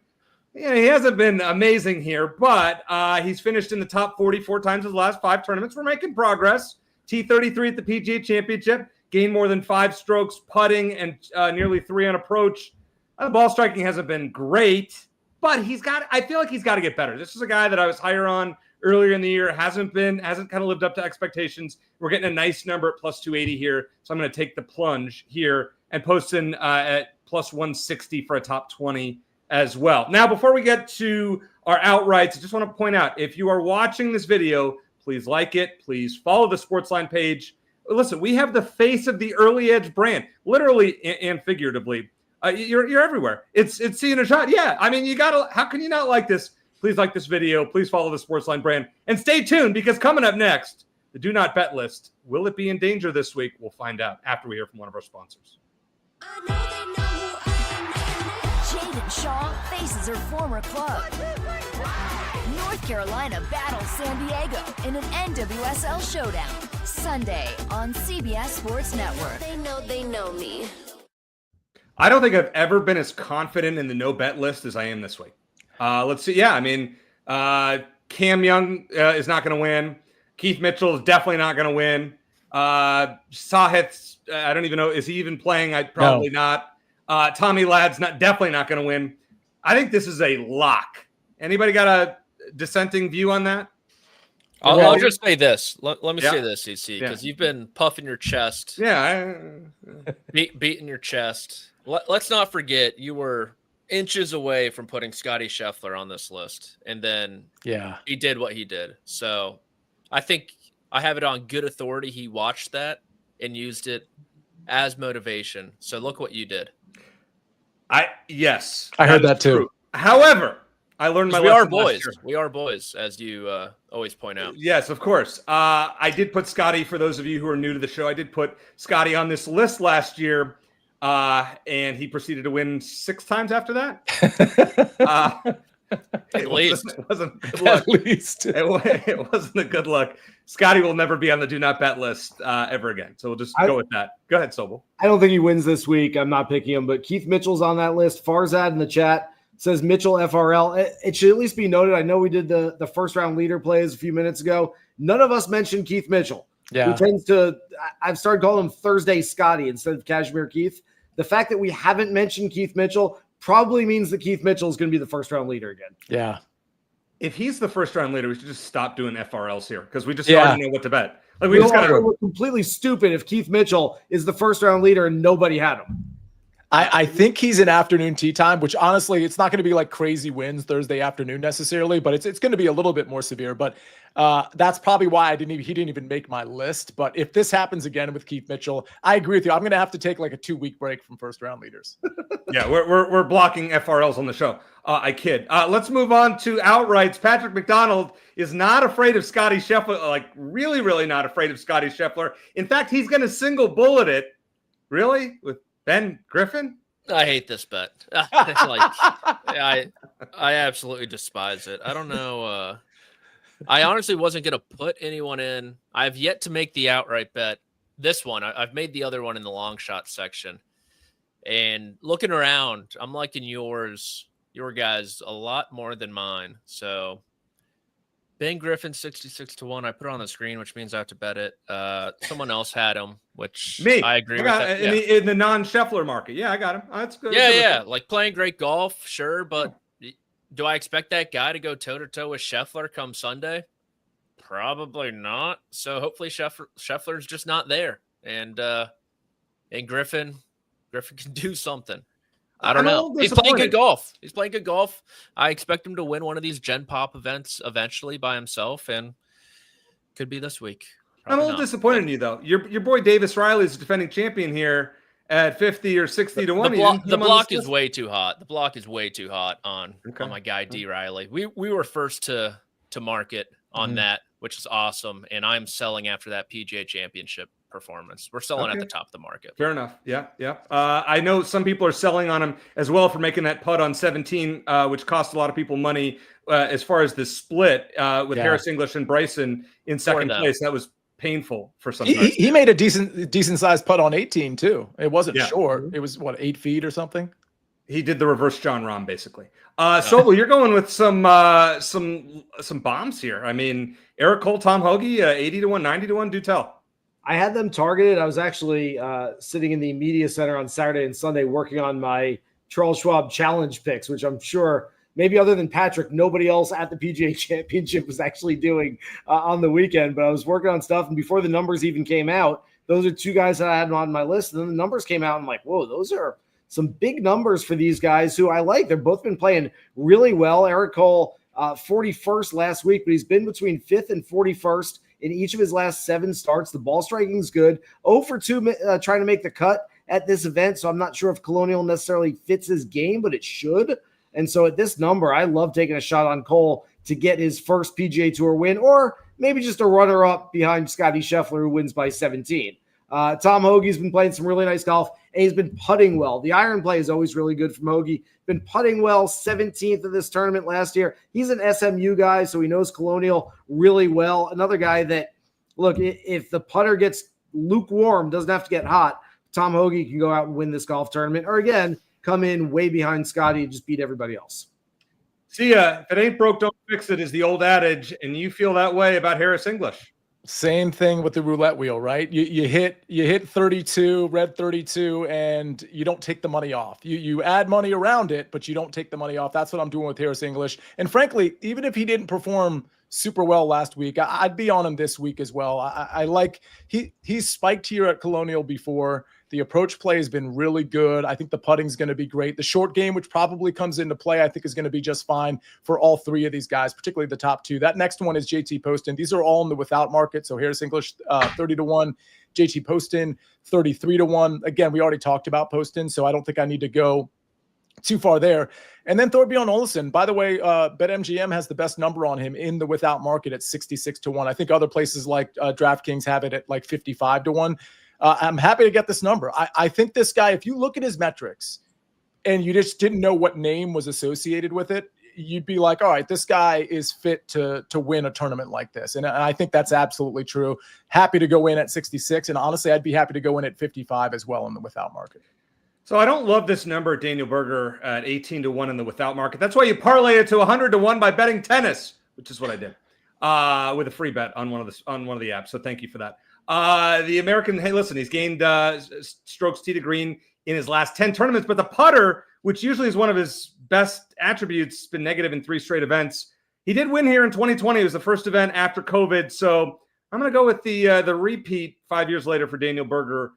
he hasn't been amazing here, but he's finished in the top 44 times his last 5 tournaments. We're making progress. T33 at the PGA Championship. Gained more than 5 strokes putting and nearly 3 on approach. The ball striking hasn't been great, but I feel like he's got to get better. This is a guy that I was higher on earlier in the year. Hasn't kind of lived up to expectations. We're getting a nice number at plus 280 here. So I'm going to take the plunge here and post in at plus 160 for a top 20 as well. Now, before we get to our outrights, I just want to point out, if you are watching this video, please like it. Please follow the SportsLine page. Listen, we have the face of the Early Edge brand, literally and figuratively. You're everywhere. It's Sia Nejad. Yeah, I mean, how can you not like this? Please like this video. Please follow the SportsLine brand. And stay tuned, because coming up next, the Do Not Bet list. Will it be in danger this week? We'll find out after we hear from one of our sponsors. I know they know who I am. Jaden Shaw faces her former club. North Carolina battles San Diego in an NWSL showdown. Sunday on CBS Sports Network. They know me. I don't think I've ever been as confident in the no bet list as I am this week. Let's see. Yeah, I mean, Cam Young is not going to win. Keith Mitchell is definitely not going to win. Sahith, I don't even know. Is he even playing? Probably not. Tommy Ladd's definitely not going to win. I think this is a lock. Anybody got a dissenting view on that? I'll just say this. Let me say this, CC, because you've been puffing your chest. Yeah. Beating your chest. Let's not forget, you were inches away from putting Scotty Scheffler on this list. And then he did what he did. So I think I have it on good authority. He watched that and used it as motivation. So look what you did. I heard that too. True. However, I learned my lesson. We are boys. We are boys, as you always point out. Yes, of course. I did put Scotty, for those of you who are new to the show, I did put Scotty on this list last year, and he proceeded to win 6 times after that. At least. It wasn't good luck. At least. It wasn't a good luck. Scotty will never be on the do not bet list ever again. So we'll just go with that. Go ahead, Sobel. I don't think he wins this week. I'm not picking him, but Keith Mitchell's on that list. Farzad in the chat says Mitchell FRL. It should at least be noted. I know we did the first round leader plays a few minutes ago. None of us mentioned Keith Mitchell. Yeah. I've started calling him Thursday Scotty instead of Cashmere Keith. The fact that we haven't mentioned Keith Mitchell probably means that Keith Mitchell is going to be the first round leader again. Yeah. If he's the first round leader, we should just stop doing FRLs here, because we just already know what to bet. Like, we just got to. We're completely stupid if Keith Mitchell is the first round leader and nobody had him. I think he's in afternoon tee time, which honestly, it's not going to be like crazy wins Thursday afternoon necessarily, but it's going to be a little bit more severe. But that's probably why he didn't even make my list. But if this happens again with Keith Mitchell, I agree with you. I'm going to have to take like a 2-week break from first round leaders. Yeah, we're blocking FRLs on the show. I kid. Let's move on to outrights. Patrick McDonald is not afraid of Scotty Scheffler, like really, really not afraid of Scotty Scheffler. In fact, he's going to single bullet it. Really? With Ben Griffin? I hate this bet. I absolutely despise it. I don't know. I honestly wasn't going to put anyone in. I've yet to make the outright bet. This one, I've made the other one in the long shot section. And looking around, I'm liking your guys a lot more than mine. So Ben Griffin, 66-1. I put it on the screen, which means I have to bet it. Someone else had him, which I agree with. That. In the non-Scheffler market. Yeah, I got him. That's good. Yeah. Like playing great golf, sure. But do I expect that guy to go toe-to-toe with Scheffler come Sunday? Probably not. So hopefully Scheffler's just not there. And Griffin, Griffin can do something. I don't I'm a know. little He's playing good disappointed. golf. I expect him to win one of these Gen Pop events eventually by himself, and could be this week. I'm a Probably little not. disappointed in you, though. Your boy Davis Riley is the defending champion here at 50 or 60 to 1. The block is way too hot. The block is way too hot on my guy D Riley. We were first to market on that, which is awesome, and I'm selling after that PGA Championship performance. We're selling at the top of the market. Fair enough. Yeah. I know some people are selling on him as well for making that putt on 17, which cost a lot of people money as far as the split with Harris English and Bryson in second place. That was painful for some. He made a decent sized putt on 18 too. It wasn't short. It was 8 feet or something. He did the reverse John Rahm basically. Sobel, you're going with some bombs here. I mean, Eric Cole, Tom Hoge, 80 to 1, 90 to 1. Do tell. I had them targeted. I was actually sitting in the media center on Saturday and Sunday working on my Charles Schwab challenge picks, which I'm sure maybe other than Patrick, nobody else at the PGA Championship was actually doing on the weekend. But I was working on stuff, and before the numbers even came out, those are two guys that I had on my list. And then the numbers came out, and I'm like, whoa, those are some big numbers for these guys who I like. They've both been playing really well. Eric Cole, 41st last week, but he's been between 5th and 41st in each of his last 7 starts. The ball striking is good. 0 for 2 trying to make the cut at this event, so I'm not sure if Colonial necessarily fits his game, but it should. And so at this number, I love taking a shot on Cole to get his first PGA Tour win, or maybe just a runner-up behind Scotty Scheffler, who wins by 17. Tom Hoge's been playing some really nice golf, and he's been putting well. The iron play is always really good from Hoge. Been putting well, 17th of this tournament last year. He's an SMU guy, so he knows Colonial really well. Another guy that, look, if the putter gets lukewarm, doesn't have to get hot, Tom Hoge can go out and win this golf tournament, or again, come in way behind Scotty and just beat everybody else. Sia, if it ain't broke, don't fix it is the old adage, and you feel that way about Harris English. Same thing with the roulette wheel, right? You hit 32, red 32, and you don't take the money off. You add money around it, but you don't take the money off. That's what I'm doing with Harris English. And frankly, even if he didn't perform super well last week, I'd be on him this week as well. I like he's spiked here at Colonial before. The approach play has been really good. I think the putting's going to be great. The short game, which probably comes into play, I think is going to be just fine for all 3 of these guys, particularly the top 2. That next one is JT Poston. These are all in the without market. So Harris English, 30 to 1, JT Poston, 33 to 1. Again, we already talked about Poston, so I don't think I need to go too far there. And then Thorbjorn Olesen. By the way, BetMGM has the best number on him in the without market at 66 to 1. I think other places like DraftKings have it at like 55 to 1. I'm happy to get this number. I think this guy, if you look at his metrics and you just didn't know what name was associated with it, you'd be like, all right, this guy is fit to win a tournament like this. And I think that's absolutely true. Happy to go in at 66. And honestly, I'd be happy to go in at 55 as well in the without market. So I don't love this number, Daniel Berger, at 18 to 1 in the without market. That's why you parlay it to 100 to 1 by betting tennis, which is what I did with a free bet on one of the apps. So thank you for that. The American, hey, listen, he's gained strokes tee to green in his last 10 tournaments, but the putter, which usually is one of his best attributes, has been negative in 3 straight events. He did win here in 2020. It was the first event after COVID. So I'm going to go with the repeat 5 years later for Daniel Berger,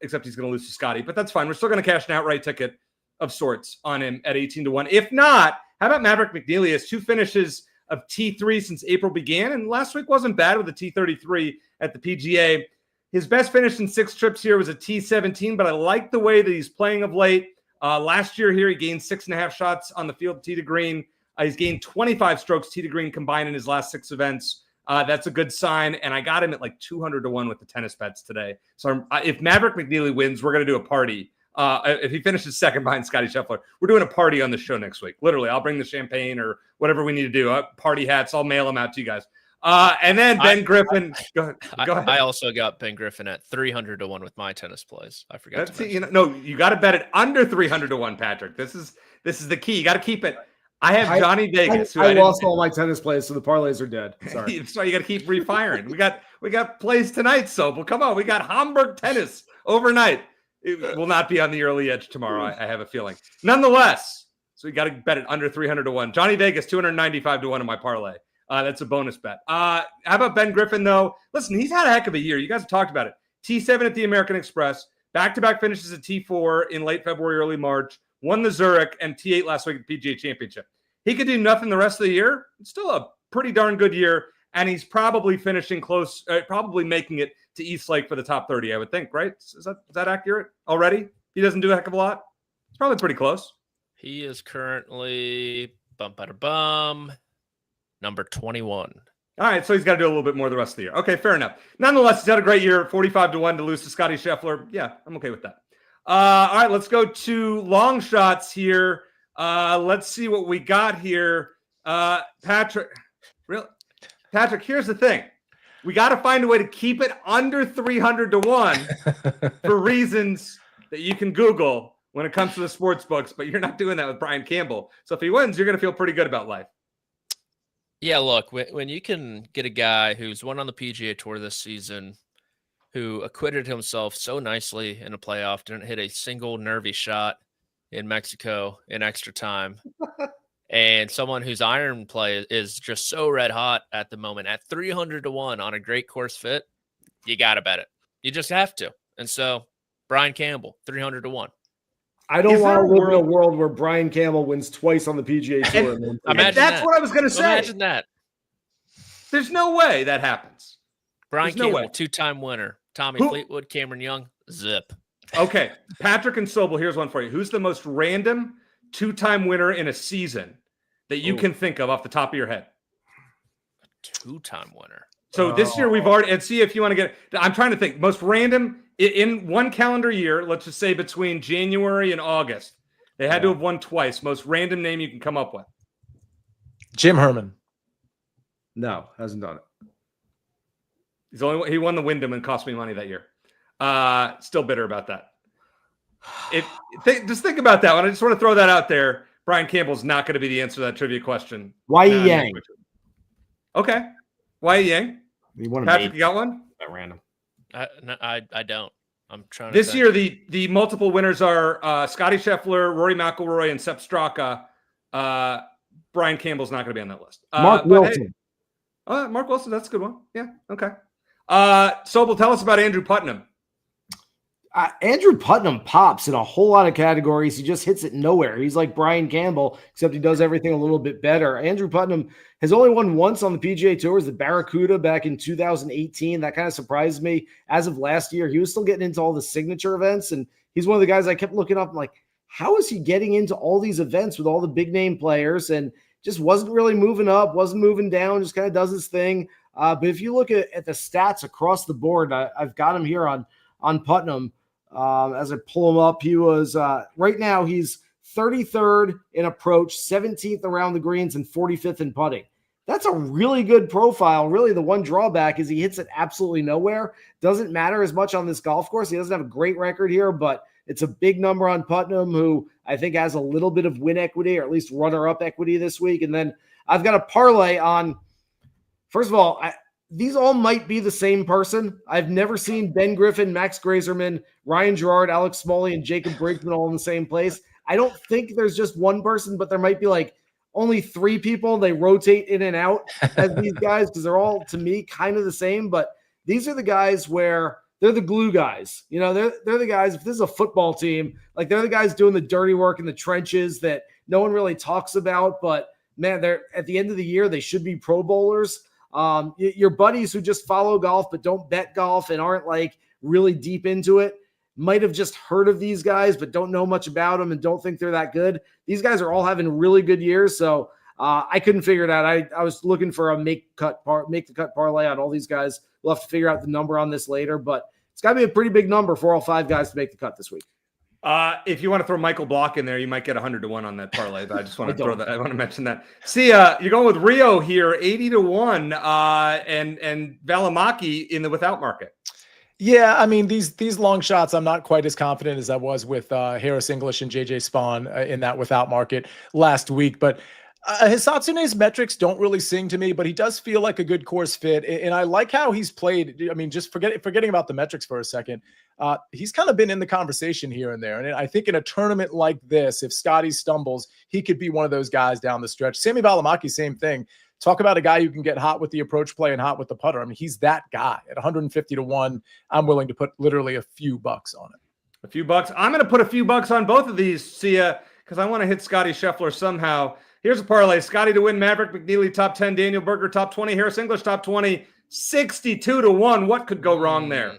except he's going to lose to Scotty, but that's fine. We're still going to cash an outright ticket of sorts on him at 18 to 1. If not, how about Maverick McNeely? He has 2 finishes of T3 since April began, and last week wasn't bad with a T33 at the PGA. His best finish in 6 trips here was a T17, but I like the way that he's playing of late. Last year here, he gained 6.5 shots on the field tee to green. He's gained 25 strokes tee to green combined in his last 6 events. That's a good sign, and I got him at like 200 to 1 with the tennis bets today. So if Maverick McNeely wins, we're going to do a party. If he finishes second behind Scotty Scheffler, we're doing a party on the show next week. Literally, I'll bring the champagne or whatever we need to do. Party hats, I'll mail them out to you guys. And then Ben Griffin. Go ahead. I also got Ben Griffin at 300 to 1 with my tennis plays. I forgot to mention. No, you got to bet it under 300 to 1, Patrick. This is the key. You got to keep it. I have Johnny Vegas. I lost all my tennis plays, so the parlays are dead. Sorry. So you got to keep refiring. We got plays tonight, Sobel. Come on, we got Hamburg tennis overnight. It will not be on the early edge tomorrow, I have a feeling. Nonetheless, so you got to bet it under 300 to 1. Johnny Vegas, 295 to 1 in my parlay. That's a bonus bet. How about Ben Griffin, though? Listen, he's had a heck of a year. You guys have talked about it. T7 at the American Express, Back-to-back finishes at T4 in late February, early March, won the Zurich and T8 last week at the PGA Championship. He could do nothing the rest of the year. It's still a pretty darn good year, and he's probably finishing close, probably making it to East Lake for the top 30, I would think, right? Is that accurate already? He doesn't do a heck of a lot? It's probably pretty close. He is currently number 21. All right, so he's got to do a little bit more the rest of the year. Okay, fair enough. Nonetheless, he's had a great year, 45-1 to lose to Scotty Scheffler. Yeah, I'm okay with that. All right, let's go to long shots here. Let's see what we got here. Patrick, here's the thing. We got to find a way to keep it under 300-1 for reasons that you can Google when it comes to the sports books, but you're not doing that with Brian Campbell. So if he wins, you're going to feel pretty good about life. Yeah, look, when you can get a guy who's won on the PGA Tour this season, who acquitted himself so nicely in a playoff, didn't hit a single nervy shot in Mexico in extra time, and someone whose iron play is just so red hot at the moment at 300-1 on a great course fit, you got to bet it. You just have to. And so Brian Campbell, 300-1. I don't want to live in a world where Brian Campbell wins twice on the PGA Tour. That's what I was going to say. Imagine that. There's no way that happens. Brian Campbell, two-time winner. Tommy Fleetwood, Cameron Young, zip. Okay, Patrick and Sobel, here's one for you. Who's the most random two-time winner in a season that you can think of off the top of your head? A two-time winner. So this year we've already, and see if you want to get, I'm trying to think, most random in one calendar year, let's just say between January and August. They had to have won twice. Most random name you can come up with. Jim Herman. No, hasn't done it. He won the Wyndham and cost me money that year. Still bitter about that. Just think about that one. I just want to throw that out there. Brian Campbell's not going to be the answer to that trivia question. Why Yang? Okay. Why Yang? Patrick, you got one? At random. I don't. I'm trying to This think. year, the multiple winners are Scotty Scheffler, Rory McIlroy, and Sepp Straka. Brian Campbell's not going to be on that list. Mark Wilson. Mark Wilson, that's a good one. Yeah, okay. Sobel, tell us about Andrew Putnam. Andrew Putnam pops in a whole lot of categories. He just hits it nowhere. He's like Brian Campbell, except he does everything a little bit better. Andrew Putnam has only won once on the PGA Tour, the Barracuda back in 2018. That kind of surprised me. As of last year, he was still getting into all the signature events, and he's one of the guys I kept looking up. I'm like, how is he getting into all these events with all the big name players? And just wasn't really moving up, wasn't moving down, just kind of does his thing. But if you look at the stats across the board, I've got him here on Putnam. As I pull him up, he was right now he's 33rd in approach, 17th around the greens, and 45th in putting. That's a really good profile. Really, the one drawback is he hits it absolutely nowhere. Doesn't matter as much on this golf course. He doesn't have a great record here, but it's a big number on Putnam, who I think has a little bit of win equity, or at least runner-up equity this week. And then I've got a parlay on, first of all, these all might be the same person. I've never seen Ben Griffin, Max Grazerman, Ryan Gerard, Alex Smalley, and Jacob Brinkman all in the same place. I don't think there's just one person, but there might be like only three people. They rotate in and out as these guys because they're all, to me, kind of the same. But these are the guys where they're the glue guys. You know, they're the guys, if this is a football team, like they're the guys doing the dirty work in the trenches that no one really talks about. But, man, they're at the end of the year, they should be Pro Bowlers. Your buddies who just follow golf but don't bet golf and aren't like really deep into it might have just heard of these guys but don't know much about them and don't think they're that good. These guys are all having really good years, so I couldn't figure it out. I was looking for a make the cut parlay on all these guys. We'll have to figure out the number on this later, but it's got to be a pretty big number for all five guys to make the cut this week. If you want to throw Michael Block in there, you might get 100-1 on that parlay. But I just want to throw that. I want to mention that. Sia, you're going with Rio here, 80-1, and Valimaki in the without market. Yeah, I mean, these long shots, I'm not quite as confident as I was with Harris English and JJ Spawn in that without market last week. But Hisatsune's metrics don't really sing to me, but he does feel like a good course fit. And I like how he's played. I mean, just forgetting about the metrics for a second, he's kind of been in the conversation here and there. And I think in a tournament like this, if Scotty stumbles, he could be one of those guys down the stretch. Sami Valimaki, same thing. Talk about a guy who can get hot with the approach play and hot with the putter. I mean, he's that guy. At 150-1, I'm willing to put literally a few bucks on it. A few bucks. I'm going to put a few bucks on both of these, Sia, because I want to hit Scotty Scheffler somehow. Here's a parlay. Scotty to win, Maverick McNeely top 10, Daniel Berger top 20, Harris English top 20, 62-1. What could go wrong there?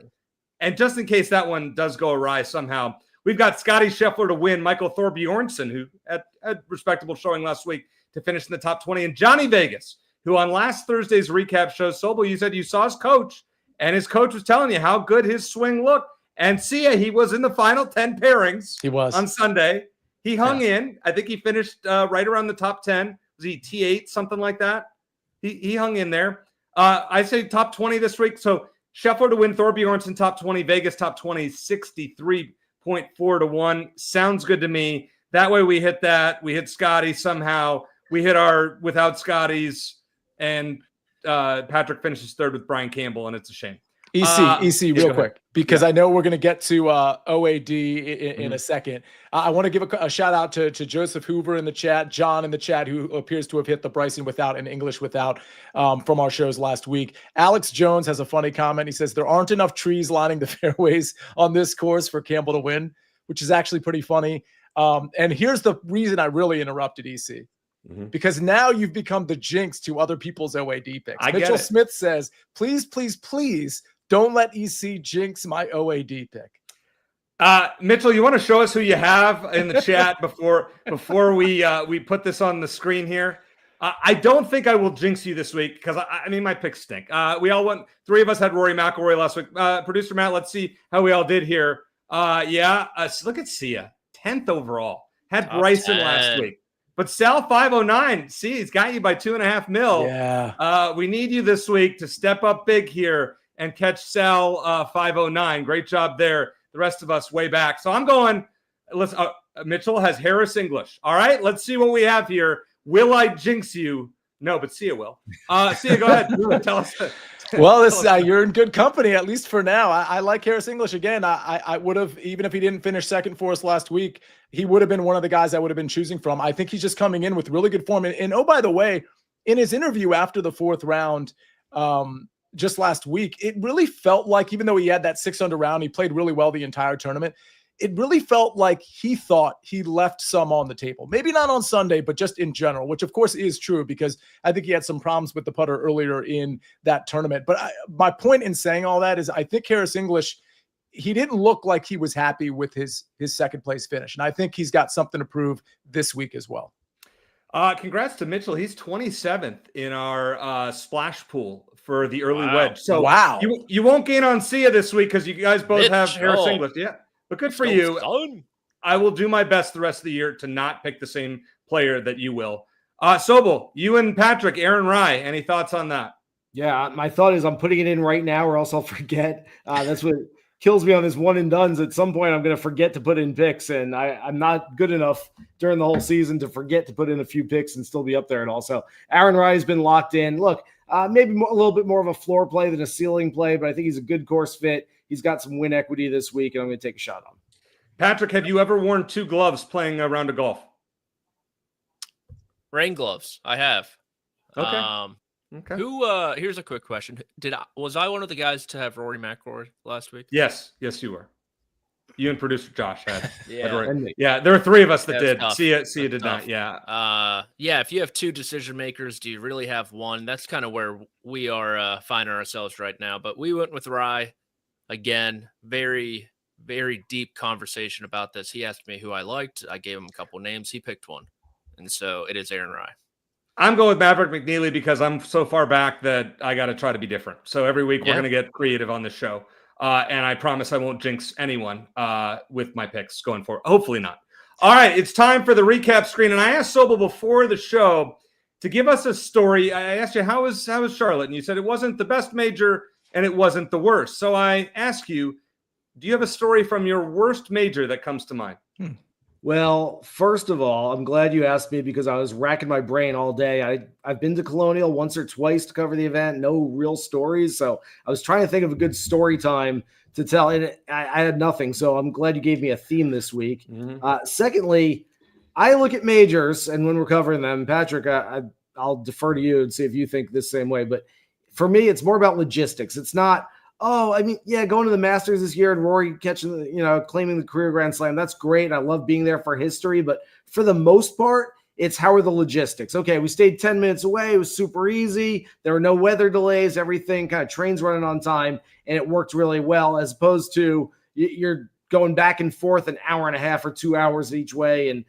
And just in case that one does go awry somehow, we've got Scotty Scheffler to win, Michael Thorbjornsen, who had a respectable showing last week, to finish in the top 20, and Johnny Vegas, who on last Thursday's recap show, Sobel, you said you saw his coach, and his coach was telling you how good his swing looked. And Sia, he was in the final 10 pairings. He was on Sunday. He hung in. I think he finished right around the top 10. Was he T8, something like that? He hung in there. I say top 20 this week. So Scheffler to win, Thorbjornsen top 20, Vegas top 20, 63.4-1. Sounds good to me. That way we hit that. We hit Scotty somehow. We hit our without Scotty's, and Patrick finishes third with Brian Campbell, and it's a shame. EC, real quick, because I know we're going to get to OAD in a second. I want to give a shout out to Joseph Hoover in the chat, John in the chat, who appears to have hit the Bryson without and English without from our shows last week. Alex Jones has a funny comment. He says, there aren't enough trees lining the fairways on this course for Campbell to win, which is actually pretty funny. And here's the reason I really interrupted EC. Because now you've become the jinx to other people's OAD picks. Mitchell Smith says, please, please, please don't let EC jinx my OAD pick. Mitchell, you want to show us who you have in the chat before we put this on the screen here? I don't think I will jinx you this week because I mean my picks stink. We all went. 3 of us had Rory McIlroy last week. Producer Matt, let's see how we all did here. Look at Sia, 10th overall. Had Bryson last week. But Sal 509, see, he's got you by $2.5 million. Yeah. We need you this week to step up big here and catch Sal 509. Great job there. The rest of us way back. So I'm going. Mitchell has Harris English. All right, let's see what we have here. Will I jinx you? No, but Sia will. Sia, go ahead. Tell us. Well, you're in good company, at least for now. I like Harris English again. I would have, even if he didn't finish second for us last week, he would have been one of the guys I would have been choosing from. I think he's just coming in with really good form. And oh, by the way, in his interview after the 4th round, just last week, it really felt like, even though he had that 6 under round, he played really well the entire tournament. It really felt like he thought he left some on the table. Maybe not on Sunday, but just in general, which of course is true because I think he had some problems with the putter earlier in that tournament. But my point in saying all that is I think Harris English, he didn't look like he was happy with his second place finish. And I think he's got something to prove this week as well. Congrats to Mitchell. He's 27th in our splash pool for the early wedge. So wow, you won't gain on Sia this week because you guys both have Harris English. Yeah. But good for you. I will do my best the rest of the year to not pick the same player that you will. Sobel, you and Patrick, Aaron Rye, any thoughts on that? Yeah, my thought is I'm putting it in right now or else I'll forget. That's what kills me on this one and dones. At some point, I'm going to forget to put in picks, and I'm not good enough during the whole season to forget to put in a few picks and still be up there at all. So Aaron Rye has been locked in. Look, maybe a little bit more of a floor play than a ceiling play, but I think he's a good course fit. He's got some win equity this week, and I'm going to take a shot on him. Patrick, have you ever worn 2 gloves playing a round of golf? Rain gloves. I have. Okay. Okay. Here's a quick question. Was I one of the guys to have Rory McIlroy last week? Yes, you were. You and producer Josh had. Yeah. There were 3 of us that did. Tough. Sia did Tough. not. Yeah. If you have 2 decision makers, do you really have one? That's kind of where we are finding ourselves right now. But we went with Rye. Again, very, very deep conversation about this. He asked me who I liked. I gave him a couple names. He picked one. And so it is Aaron Rye. I'm going with Maverick McNeely because I'm so far back that I got to try to be different. So every week we're going to get creative on this show. And I promise I won't jinx anyone with my picks going forward. Hopefully not. All right, it's time for the recap screen. And I asked Sobel before the show to give us a story. I asked you, how was Charlotte? And you said it wasn't the best major and it wasn't the worst. So I ask you, do you have a story from your worst major that comes to mind? Well, first of all, I'm glad you asked me because I was racking my brain all day. I've been to Colonial once or twice to cover the event, no real stories. So I was trying to think of a good story time to tell, and I had nothing. So I'm glad you gave me a theme this week. Secondly, I look at majors, and when we're covering them, Patrick, I'll defer to you and see if you think the same way. But for me, it's more about logistics. It's not Oh, I mean, yeah, going to the Masters this year and Rory claiming the career Grand Slam. That's great. I love being there for history. But for the most part, it's how are the logistics? Okay, we stayed 10 minutes away. It was super easy. There were no weather delays. Everything kind of trains running on time, and it worked really well as opposed to you're going back and forth an hour and a half or 2 hours each way. And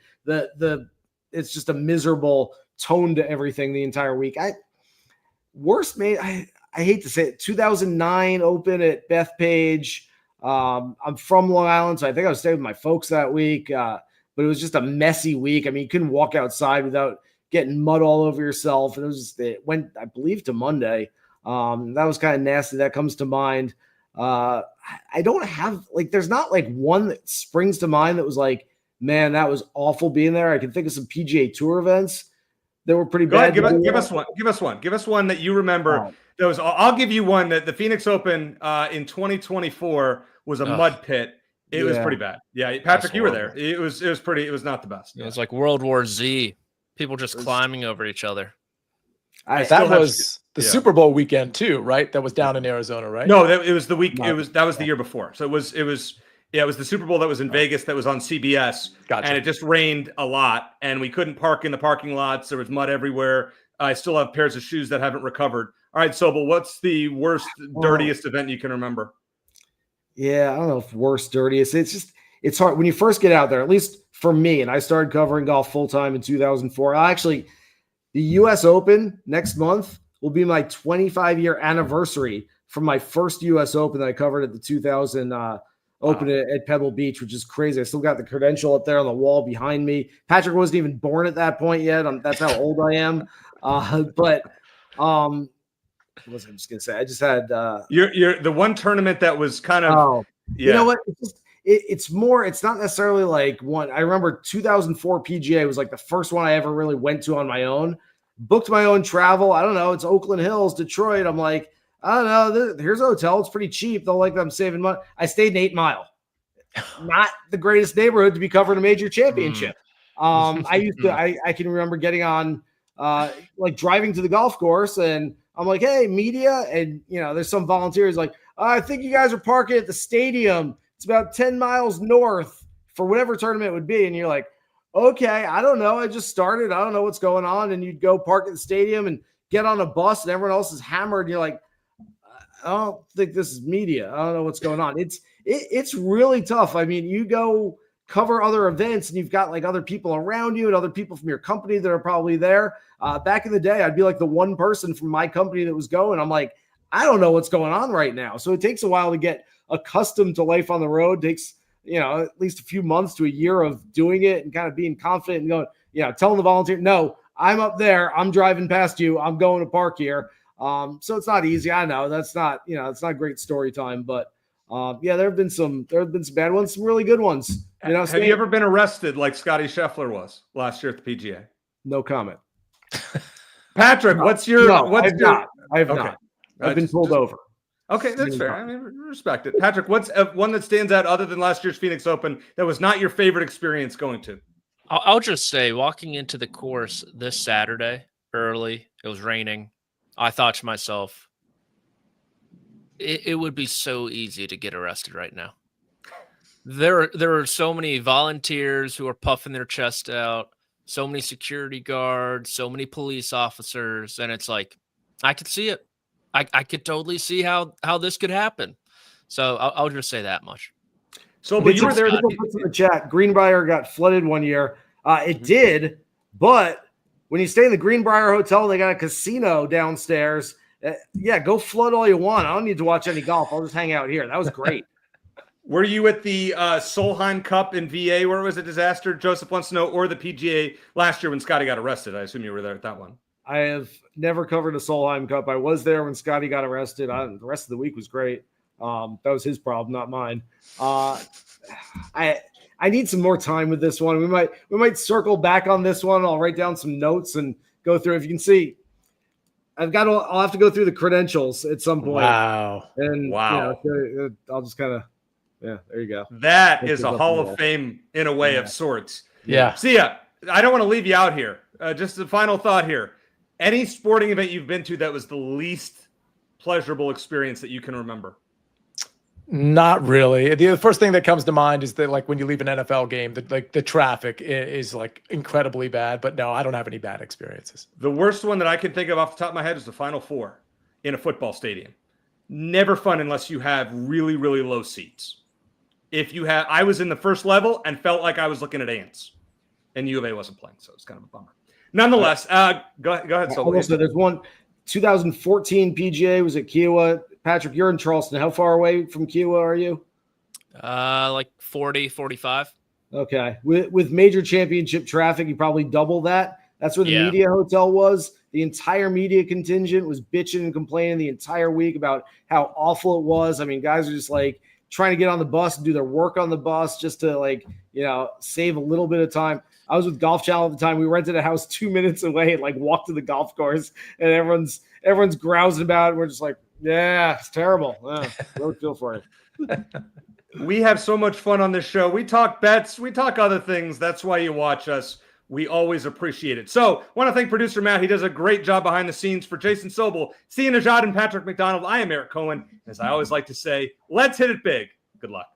it's just a miserable tone to everything the entire week. I hate to say it, 2009 Open at Bethpage. I'm from Long Island, so I think I was staying with my folks that week. But it was just a messy week. I mean, you couldn't walk outside without getting mud all over yourself. And it went, I believe, to Monday. That was kind of nasty. That comes to mind. I don't have there's not one that springs to mind that was like, man, that was awful being there. I can think of some PGA Tour events that were pretty bad. Give us one. Give us one that you remember. I'll give you one that the Phoenix Open in 2024 was a mud pit. It was pretty bad. Yeah, Patrick, you were there. It was not the best. It was like World War Z. People just climbing over each other. That was the Super Bowl weekend too, right? That was down in Arizona, right? No, it was the week. That was the year before. So it was the Super Bowl that was in Vegas that was on CBS. Gotcha. And it just rained a lot, and we couldn't park in the parking lots. There was mud everywhere. I still have pairs of shoes that haven't recovered. All right, Sobel, what's the worst, dirtiest event you can remember? Yeah, I don't know if worst, dirtiest. It's hard when you first get out there, at least for me. And I started covering golf full time in 2004. The U.S. Open next month will be my 25-year anniversary from my first U.S. Open that I covered at the 2000 Open at Pebble Beach, which is crazy. I still got the credential up there on the wall behind me. Patrick wasn't even born at that point yet. That's how old I am. What was I just gonna say? I just had you're the one tournament that was kind of You know what? It's more. It's not necessarily like one. I remember 2004 PGA was like the first one I ever really went to on my own. Booked my own travel. I don't know. It's Oakland Hills, Detroit. I'm like, I don't know. Here's a hotel. It's pretty cheap. They'll like I'm saving money. I stayed in 8 Mile. Not the greatest neighborhood to be covering a major championship. I can remember getting on driving to the golf course and I'm like, hey, media. And, there's some volunteers like, I think you guys are parking at the stadium. It's about 10 miles north for whatever tournament it would be. And you're like, okay, I don't know. I just started. I don't know what's going on. And you'd go park at the stadium and get on a bus and everyone else is hammered. And you're like, I don't think this is media. I don't know what's going on. It's really tough. I mean, you go cover other events and you've got other people around you and other people from your company that are probably there. Back in the day, I'd be like the one person from my company that was going. I'm like, I don't know what's going on right now. So it takes a while to get accustomed to life on the road. It takes, at least a few months to a year of doing it and kind of being confident and going, telling the volunteer, no, I'm up there. I'm driving past you. I'm going to park here. So it's not easy. I know that's not, it's not great story time, but there have been some bad ones, some really good ones. Have you ever been arrested like Scotty Scheffler was last year at the PGA? No comment. Patrick, what's your? I have not. I've been pulled over. Okay, that's fair. I mean, respect it. Patrick, what's one that stands out other than last year's Phoenix Open that was not your favorite experience going to? I'll just say, walking into the course this Saturday early, it was raining. I thought to myself, it would be so easy to get arrested right now. There are so many volunteers who are puffing their chest out, so many security guards, so many police officers, and it's like, I could see it. I could totally see how this could happen. So I'll just say that much. So, but you were there. In the chat, Greenbrier got flooded one year. It did, but when you stay in the Greenbrier Hotel, they got a casino downstairs. Go flood all you want. I don't need to watch any golf. I'll just hang out here. That was great. Were you at the Solheim Cup in VA where it was a disaster? Joseph wants to know, or the PGA last year when Scotty got arrested? I assume you were there at that one. I have never covered a Solheim Cup. I was there when Scotty got arrested. The rest of the week was great. That was his problem, not mine. I need some more time with this one. We might circle back on this one. I'll write down some notes and go through. If you can see, I'll have to go through the credentials at some point. Wow. And I'll just kind of, there you go. That is a Hall of Fame in a way of sorts. Yeah. Sia, I don't want to leave you out here. Just a final thought here. Any sporting event you've been to that was the least pleasurable experience that you can remember? Not really. The first thing that comes to mind is that, like, when you leave an NFL game, the traffic is like incredibly bad. But no, I don't have any bad experiences. The worst one that I can think of off the top of my head is the Final Four in a football stadium. Never fun unless you have really, really low seats. I was in the first level and felt like I was looking at ants, and U of A wasn't playing, so it's kind of a bummer. Nonetheless, go ahead. Also, there's one 2014 PGA was at Kiowa. Patrick, you're in Charleston. How far away from Kiowa are you? Like 40, 45. Okay. With major championship traffic, you probably double that. That's where the media hotel was. The entire media contingent was bitching and complaining the entire week about how awful it was. I mean, guys are just like trying to get on the bus and do their work on the bus just to, like, save a little bit of time. I was with Golf Channel at the time. We rented a house 2 minutes away and, like, walked to the golf course, and everyone's grousing about it. We're just like, yeah, it's terrible. Really feel for it. We have so much fun on this show. We talk bets. We talk other things. That's why you watch us. We always appreciate it. So I want to thank producer Matt. He does a great job behind the scenes. For Jason Sobel, Sia Nejad, and Patrick McDonald, I am Eric Cohen. As I always like to say, let's hit it big. Good luck.